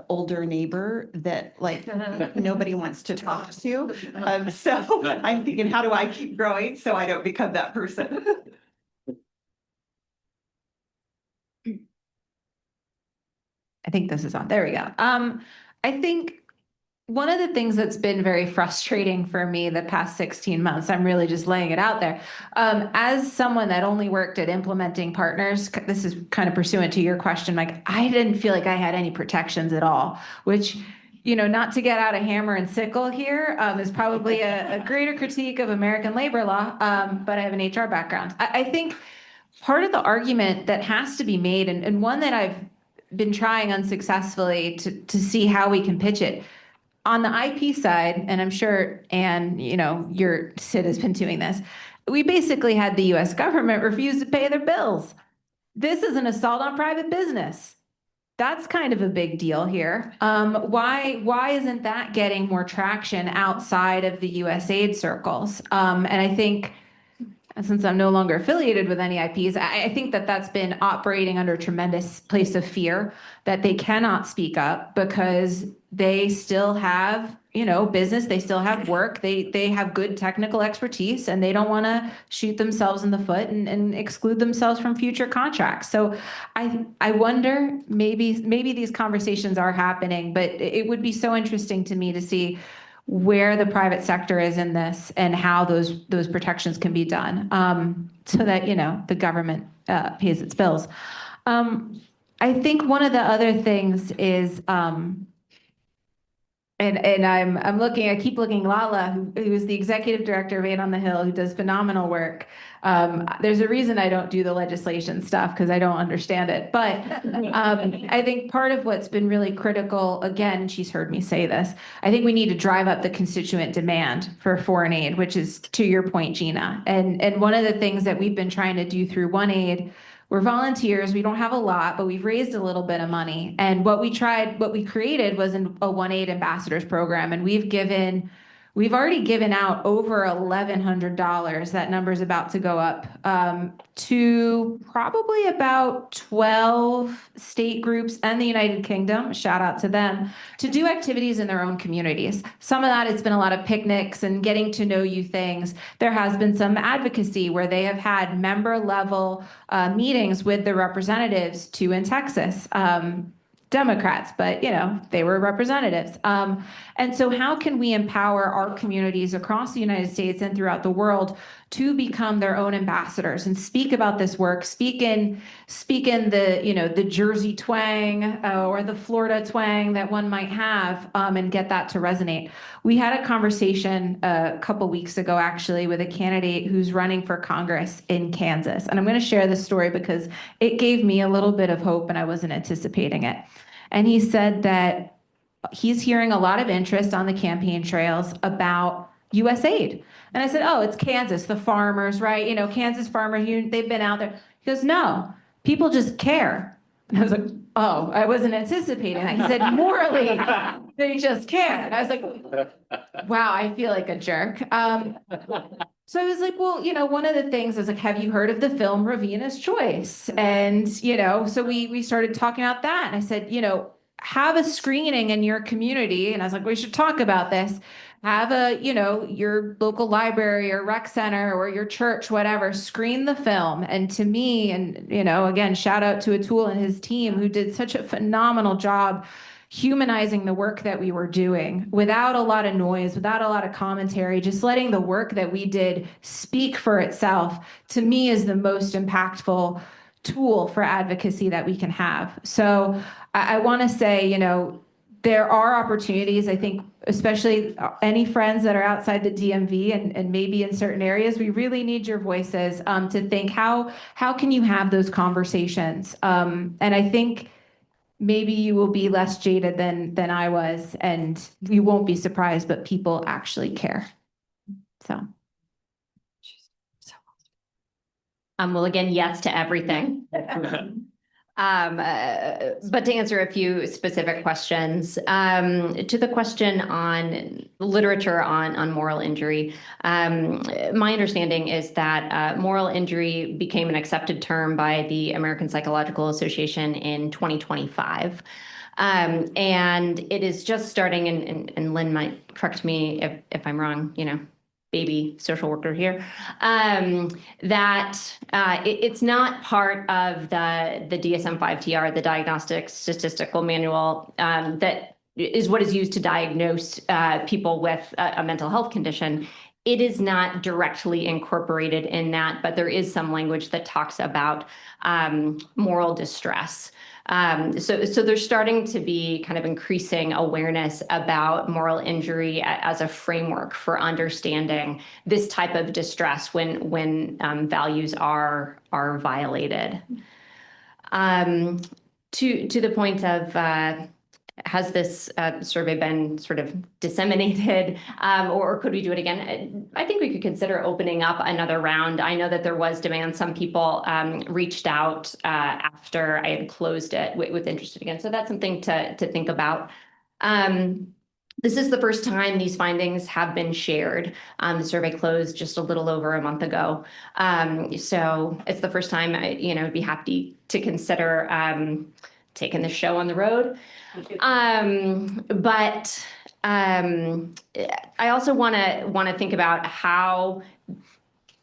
older neighbor that like nobody wants to talk to. So I'm thinking, how do I keep growing so I don't become that person? I think this is on. There we go. I think one of the things that's been very frustrating for me the past 16 months, I'm really just laying it out there. As someone that only worked at implementing partners, this is kind of pursuant to your question, like I didn't feel like I had any protections at all, which, you know, not to get out a hammer and sickle here, is probably a greater critique of American labor law, but I have an HR background. I think part of the argument that has to be made, and one that I've been trying unsuccessfully to see how we can pitch it, on the IP side, and I'm sure, Anne, you know, your Sid has been doing this, we basically had the US government refuse to pay their bills. This is an assault on private business. That's kind of a big deal here. Why isn't that getting more traction outside of the USAID circles? And I think, since I'm no longer affiliated with any IPs, I think that that's been operating under a tremendous place of fear that they cannot speak up because they still have, you know, business, they still have work, they have good technical expertise, and they don't want to shoot themselves in the foot and exclude themselves from future contracts. So I wonder, maybe these conversations are happening, but it would be so interesting to me to see where the private sector is in this and how those protections can be done, so that, you know, the government pays its bills. I think one of the other things is, and I'm looking, I keep looking, Lala, who is the executive director of Aid on the Hill, who does phenomenal work. There's a reason I don't do the legislation stuff because I don't understand it. But I think part of what's been really critical, again, she's heard me say this, I think we need to drive up the constituent demand for foreign aid, which is to your point, Gina. And one of the things that we've been trying to do through OneAID, we're volunteers, we don't have a lot, but we've raised a little bit of money. And what we created was a OneAID ambassadors program. And we've already given out over $1,100. That number's about to go up to probably about 12 state groups and the United Kingdom, shout out to them, to do activities in their own communities. Some of that, it's been a lot of picnics and getting to know you things. There has been some advocacy where they have had member level meetings with the representatives in Texas. Democrats, but they were representatives. And so how can we empower our communities across the United States and throughout the world to become their own ambassadors and speak about this work, speak in the the Jersey twang or the Florida twang that one might have, and get that to resonate. We had a conversation a couple weeks ago, actually, with a candidate who's running for Congress in Kansas. And I'm going to share this story because it gave me a little bit of hope and I wasn't anticipating it. And he said that he's hearing a lot of interest on the campaign trails about USAID. And I said, oh, it's Kansas, the farmers, right? Kansas farmers, they've been out there. He goes, no, people just care. And I was like, oh, I wasn't anticipating that. He said, morally, they just care. And I was like, wow, I feel like a jerk. So I was like, well, one of the things is like, have you heard of the film Ravina's Choice? And, so we started talking about that. And I said, have a screening in your community. And I was like, we should talk about this. Have your local library or rec center or your church, whatever, screen the film. And to me, and, again, shout out to Atul and his team who did such a phenomenal job humanizing the work that we were doing without a lot of noise, without a lot of commentary, just letting the work that we did speak for itself, to me is the most impactful tool for advocacy that we can have. So I want to say, there are opportunities, I think, especially any friends that are outside the DMV and maybe in certain areas, we really need your voices to think how can you have those conversations? And I think maybe you will be less jaded than I was, and you won't be surprised, but people actually care. So. Well, again, yes to everything. But to answer a few specific questions, to the question on literature on moral injury, my understanding is that moral injury became an accepted term by the American Psychological Association in 2025. And it is just starting, and Lynne might correct me if I'm wrong, baby social worker here, that it's not part of the DSM-5-TR, the Diagnostic Statistical Manual, that is what is used to diagnose people with a mental health condition. It is not directly incorporated in that, but there is some language that talks about moral distress. So there's starting to be kind of increasing awareness about moral injury as a framework for understanding this type of distress when values are violated. To the point of has this survey been sort of disseminated, or could we do it again? I think we could consider opening up another round. I know that there was demand. Some people reached out after I had closed it with interested again. So that's something to think about. This is the first time these findings have been shared. The survey closed just a little over a month ago. So it's the first time I'd be happy to consider taking the show on the road. But I also want to think about how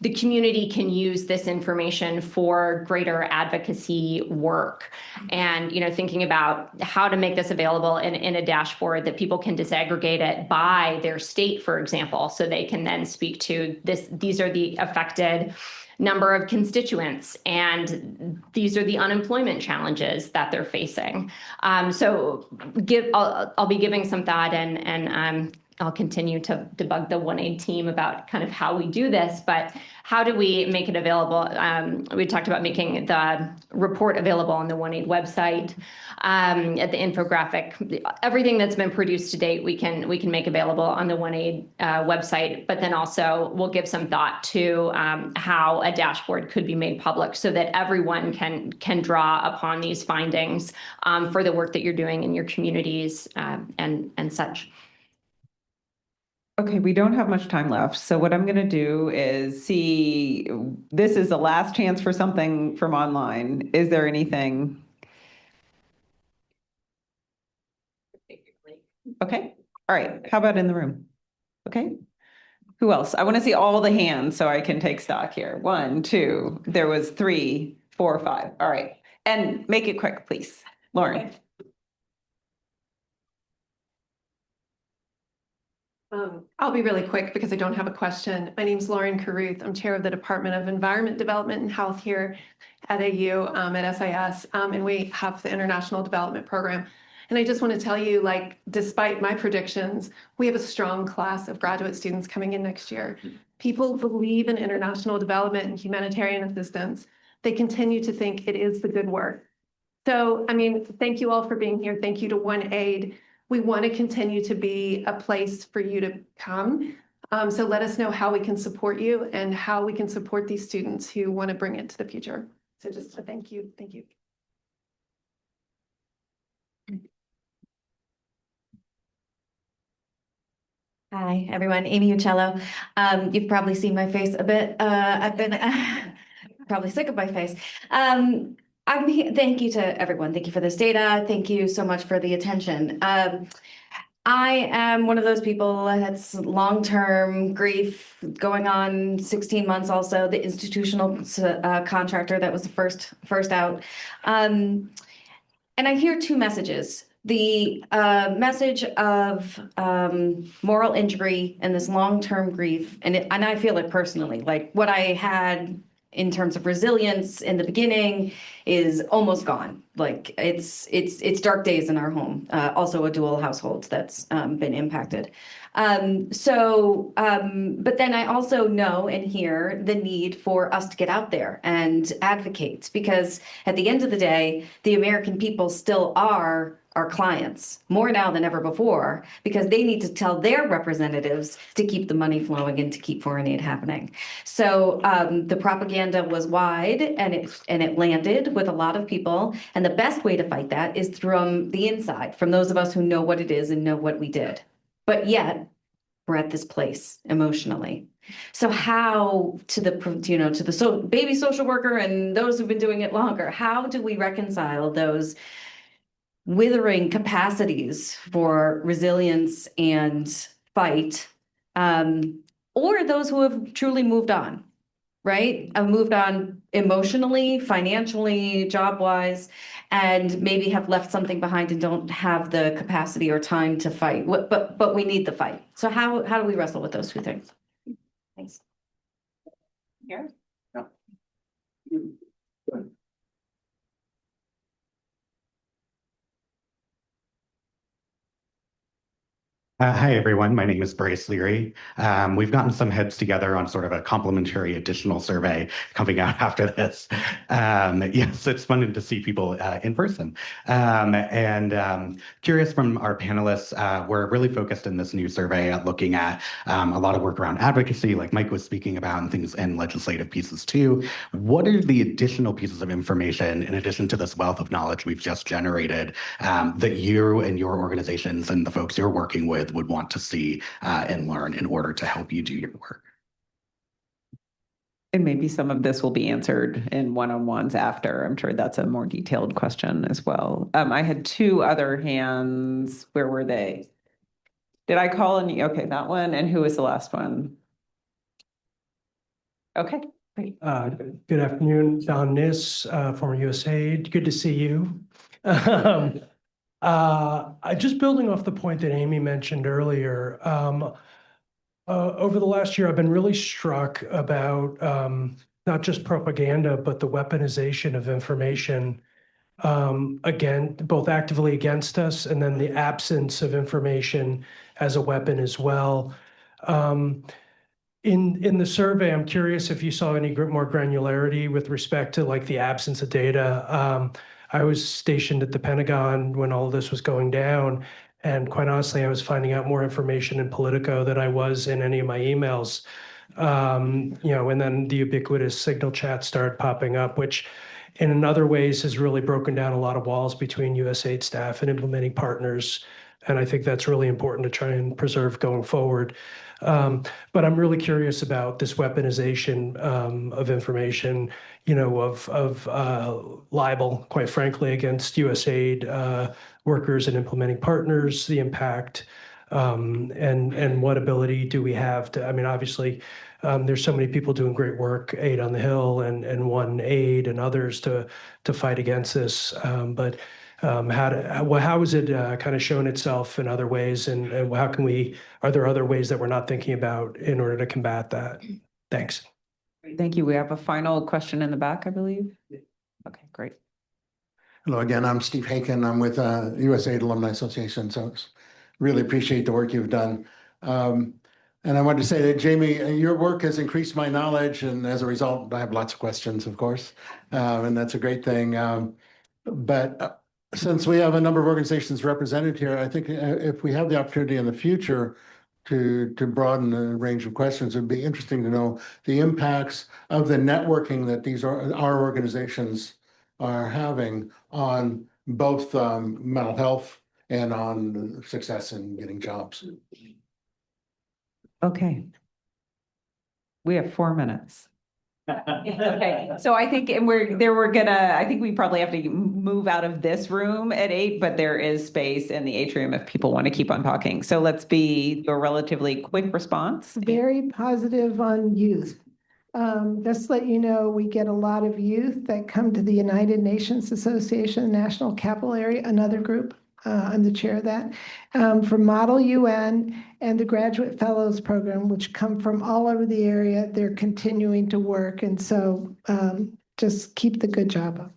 the community can use this information for greater advocacy work, and thinking about how to make this available in a dashboard that people can disaggregate it by their state, for example, so they can then speak to this. These are the affected number of constituents, and these are the unemployment challenges that they're facing. So I'll be giving some thought, and I'll continue to debug the OneAID team about kind of how we do this, but how do we make it available? We talked about making the report available on the OneAID website, at the infographic. Everything that's been produced to date, we can make available on the OneAID website, but then also we'll give some thought to how a dashboard could be made public so that everyone can draw upon these findings for the work that you're doing in your communities and such. Okay, we don't have much time left. So what I'm going to do is see, this is the last chance for something from online. Is there anything? Okay. All right. How about in the room? Okay. Who else? I want to see all the hands so I can take stock here. 1, 2, there was 3, 4, 5. All right. And make it quick, please. Lauren. Okay. I'll be really quick because I don't have a question. My name's Lauren Caruth. I'm chair of the Department of Environment Development and Health here at AU at SIS, and we have the International Development Program. And I just want to tell you, like, despite my predictions, we have a strong class of graduate students coming in next year. People believe in international development and humanitarian assistance. They continue to think it is the good work. So, I mean, thank you all for being here. Thank you to OneAID. We want to continue to be a place for you to come. So let us know how we can support you and how we can support these students who want to bring it to the future. So just a thank you. Thank you. Hi, everyone. Amy Uccello. You've probably seen my face a bit. I've been probably sick of my face. Thank you to everyone. Thank you for this data. Thank you so much for the attention. I am one of those people that's long-term grief going on 16 months also, the institutional contractor that was the first out. And I hear two messages. The message of moral injury and this long-term grief, and I feel it personally, like what I had in terms of resilience in the beginning is almost gone. Like it's dark days in our home. Also a dual household that's been impacted. But then I also know and hear the need for us to get out there and advocate, because at the end of the day, the American people still are our clients more now than ever before, because they need to tell their representatives to keep the money flowing and to keep foreign aid happening. So the propaganda was wide and it landed with a lot of people. And the best way to fight that is from the inside, from those of us who know what it is and know what we did. But yet we're at this place emotionally. So how to the baby social worker and those who've been doing it longer, how do we reconcile those withering capacities for resilience and fight, or those who have truly moved on, right? Have moved on emotionally, financially, job-wise, and maybe have left something behind and don't have the capacity or time to fight. But we need the fight. So how do we wrestle with those two things? Thanks. Here. Hi, everyone. My name is Bryce Leary. We've gotten some heads together on sort of a complimentary additional survey coming out after this. Yes, it's fun to see people in person. Curious from our panelists, we're really focused in this new survey at looking at a lot of work around advocacy, like Mike was speaking about, and things and legislative pieces too. What are the additional pieces of information, in addition to this wealth of knowledge we've just generated, that you and your organizations and the folks you're working with would want to see and learn in order to help you do your work? And maybe some of this will be answered in one-on-ones after. I'm sure that's a more detailed question as well. I had two other hands. Where were they? Did I call any? Okay, that one. And who was the last one? Okay, great. Good afternoon, Don Niss, former USAID. Good to see you. Just building off the point that Amy mentioned earlier, over the last year, I've been really struck about not just propaganda, but the weaponization of information, again, both actively against us and then the absence of information as a weapon as well. In the survey, I'm curious if you saw any more granularity with respect to like the absence of data. I was stationed at the Pentagon when all of this was going down, and quite honestly, I was finding out more information in Politico than I was in any of my emails. And then the ubiquitous Signal chat started popping up, which in other ways has really broken down a lot of walls between USAID staff and implementing partners. And I think that's really important to try and preserve going forward. But I'm really curious about this weaponization of information, of libel, quite frankly, against USAID workers and implementing partners, the impact, and what ability do we have to, obviously, there's so many people doing great work, Aid on the Hill and OneAID and others to fight against this. But How has it kind of shown itself in other ways, and are there other ways that we're not thinking about in order to combat that? Thanks. Thank you. We have a final question in the back, I believe. Okay, great. Hello again, I'm Steve Haken. I'm with USAID Alumni Association, so really appreciate the work you've done. And I wanted to say that, Jaime, your work has increased my knowledge, and as a result, I have lots of questions, of course, and that's a great thing. But since we have a number of organizations represented here, I think if we have the opportunity in the future to broaden the range of questions, it'd be interesting to know the impacts of the networking that our organizations are having on both mental health and on success in getting jobs. Okay. We have 4 minutes. Okay, so I think, and I think we probably have to move out of this room at 8, but there is space in the atrium if people want to keep on talking. So let's do a relatively quick response. Very positive on youth. Just to let you know, we get a lot of youth that come to the United Nations Association National Capital Area, another group. I'm the chair of that, from Model UN and the Graduate Fellows Program, which come from all over the area. They're continuing to work. And so just keep the good job up.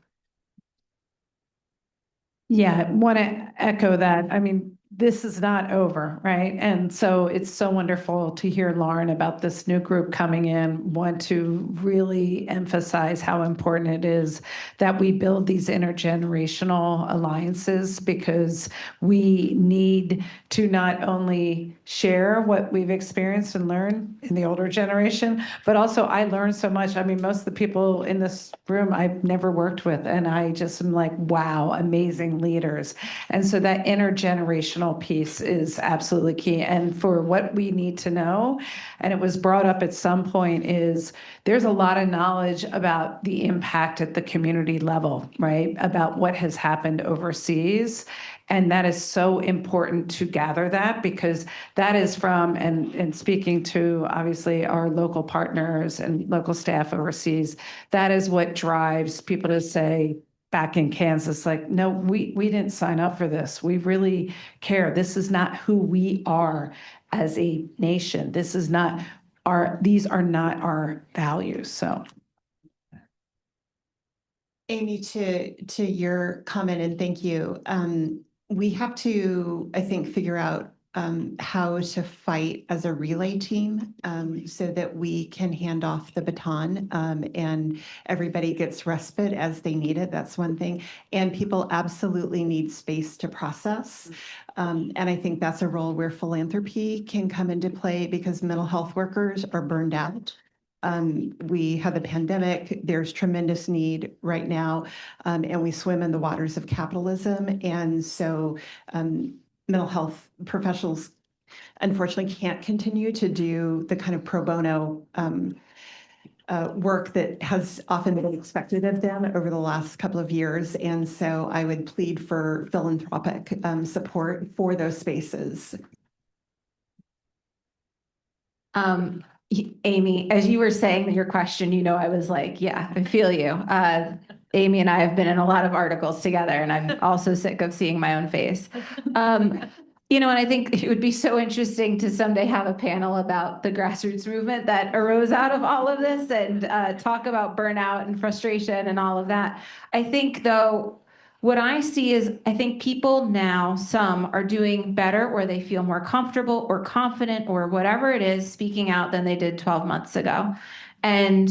Yeah, I want to echo that. I mean, this is not over, right? And so it's so wonderful to hear Lauren about this new group coming in, want to really emphasize how important it is that we build these intergenerational alliances, because we need to not only share what we've experienced and learned in the older generation, but also I learned so much. I mean, most of the people in this room I've never worked with, and I just am like, wow, amazing leaders. And so that intergenerational piece is absolutely key. And for what we need to know, and it was brought up at some point, is there's a lot of knowledge about the impact at the community level, right? About what has happened overseas. And that is so important to gather that, because that is from, and speaking to obviously our local partners and local staff overseas, that is what drives people to say, back in Kansas, like, no, we didn't sign up for this. We really care. This is not who we are as a nation. These are not our values. So. Amy, to your comment, and thank you. We have to, I think, figure out how to fight as a relay team so that we can hand off the baton and everybody gets respite as they need it. That's one thing. And people absolutely need space to process. And I think that's a role where philanthropy can come into play, because mental health workers are burned out. We have the pandemic, there's tremendous need right now, and we swim in the waters of capitalism. And so mental health professionals unfortunately can't continue to do the kind of pro bono work that has often been expected of them over the last couple of years. And so I would plead for philanthropic support for those spaces. Amy, as you were saying your question, I was like, yeah, I feel you. Amy and I have been in a lot of articles together, and I'm also sick of seeing my own face. And I think it would be so interesting to someday have a panel about the grassroots movement that arose out of all of this, and talk about burnout and frustration and all of that. I think, though, what I see is, I think people now, some are doing better, or they feel more comfortable or confident or whatever it is, speaking out than they did 12 months ago. And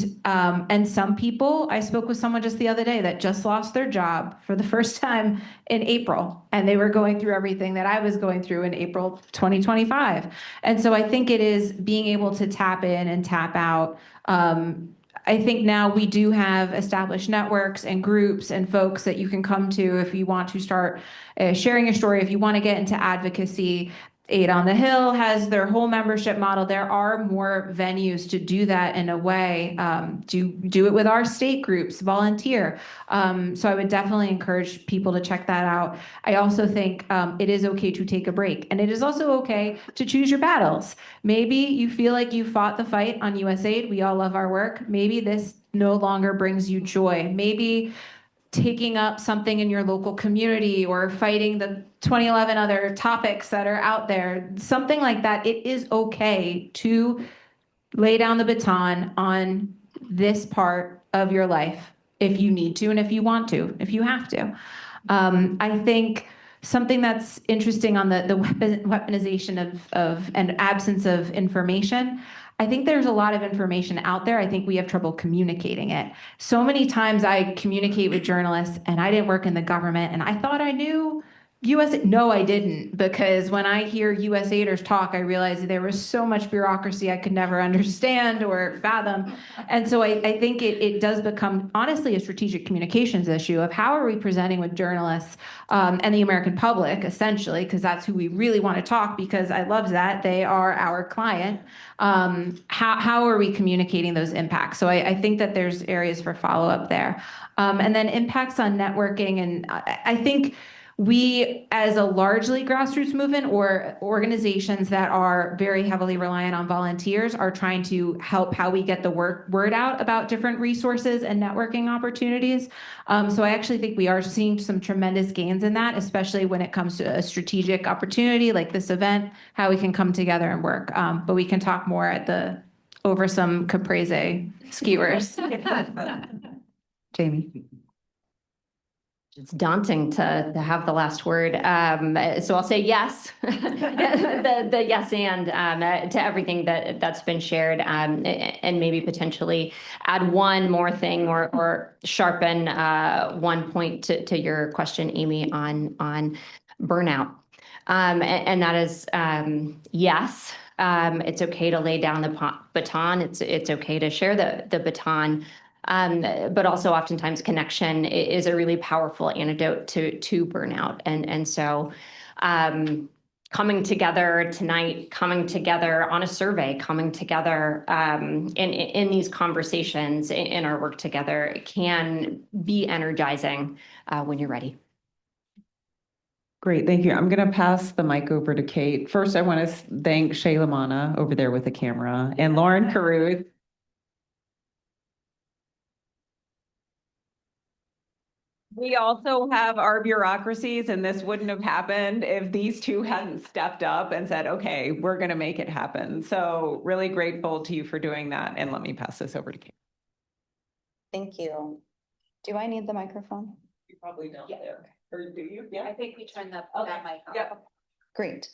some people, I spoke with someone just the other day that just lost their job for the first time in April, and they were going through everything that I was going through in April 2025. And so I think it is being able to tap in and tap out. I think now we do have established networks and groups and folks that you can come to if you want to start sharing your story, if you want to get into advocacy. Aid on the Hill has their whole membership model. There are more venues to do that in a way. Do it with our state groups, volunteer. So I would definitely encourage people to check that out. I also think it is okay to take a break, and it is also okay to choose your battles. Maybe you feel like you fought the fight on USAID. We all love our work. Maybe this no longer brings you joy. Maybe taking up something in your local community or fighting the 2011 other topics that are out there, something like that, it is okay to lay down the baton on this part of your life if you need to and if you want to, if you have to. I think something that's interesting on the weaponization of and absence of information, I think there's a lot of information out there. I think we have trouble communicating it. So many times I communicate with journalists, and I didn't work in the government, and I thought I knew USAID. No, I didn't, because when I hear USAIDers talk, I realize there was so much bureaucracy I could never understand or fathom. And so I think it does become, honestly, a strategic communications issue of how are we presenting with journalists and the American public, essentially, because that's who we really want to talk, because I love that. They are our client. How are we communicating those impacts? So I think that there's areas for follow-up there. And then impacts on networking. And I think we, as a largely grassroots movement or organizations that are very heavily reliant on volunteers, are trying to help how we get the word out about different resources and networking opportunities. So I actually think we are seeing some tremendous gains in that, especially when it comes to a strategic opportunity like this event, how we can come together and work. But we can talk more over some caprese skewers. Jamie. It's daunting to have the last word. So I'll say yes, the yes and to everything that's been shared, and maybe potentially add one more thing or sharpen one point to your question, Amy, on burnout. And that is yes. It's okay to lay down the baton. It's okay to share the baton. But also oftentimes connection is a really powerful antidote to burnout. And so coming together tonight, coming together on a survey, coming together in these conversations in our work together can be energizing when you're ready. Great, thank you. I'm going to pass the mic over to Kate. First, I want to thank Shayla Mana over there with the camera and Lauren Caruth. We also have our bureaucracies, and this wouldn't have happened if these two hadn't stepped up and said, okay, we're going to make it happen. So really grateful to you for doing that. And let me pass this over to Kate. Thank you. Do I need the microphone? You probably don't. Yeah. Or do you? Yeah. I think we turned that mic off. Yeah. Great.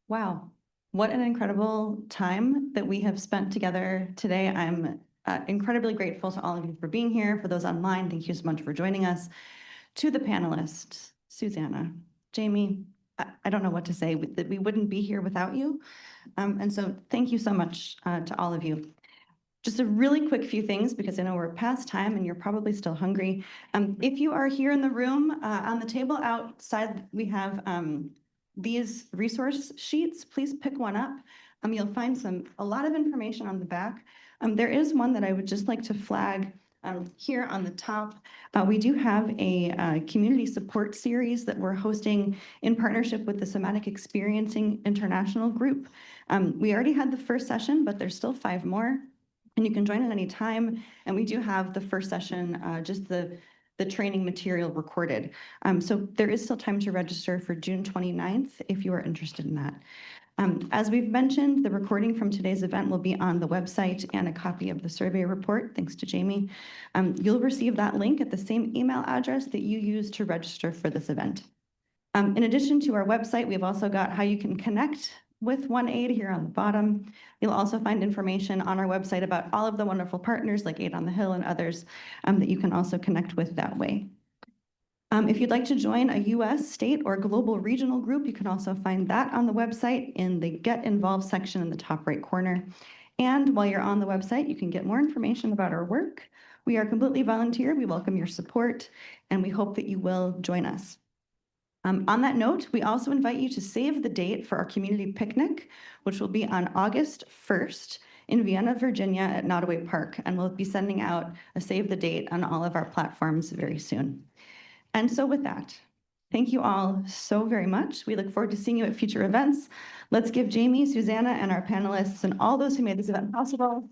Wow. What an incredible time that we have spent together today. I'm incredibly grateful to all of you for being here. For those online, thank you so much for joining us. To the panelists, Susanna, Jamie, I don't know what to say, that we wouldn't be here without you. And so thank you so much to all of you. Just a really quick few things, because I know we're past time and you're probably still hungry. If you are here in the room, on the table outside, we have these resource sheets. Please pick one up. You'll find a lot of information on the back. There is one that I would just like to flag here on the top. We do have a community support series that we're hosting in partnership with the Somatic Experiencing International Group. We already had the first session, but there's still 5 more. And you can join at any time. And we do have the first session, just the training material recorded. So there is still time to register for June 29th if you are interested in that. As we've mentioned, the recording from today's event will be on the website and a copy of the survey report, thanks to Jamie. You'll receive that link at the same email address that you used to register for this event. In addition to our website, we've also got how you can connect with OneAID here on the bottom. You'll also find information on our website about all of the wonderful partners like Aid on the Hill and others that you can also connect with that way. If you'd like to join a U.S., state, or global regional group, you can also find that on the website in the Get Involved section in the top right corner. And while you're on the website, you can get more information about our work. We are completely volunteer. We welcome your support, and we hope that you will join us. On that note, we also invite you to save the date for our community picnic, which will be on August 1st in Vienna, Virginia at Nottoway Park. And we'll be sending out a save the date on all of our platforms very soon. And so with that, thank you all so very much. We look forward to seeing you at future events. Let's give Jamie, Susanna, and our panelists and all those who made this event possible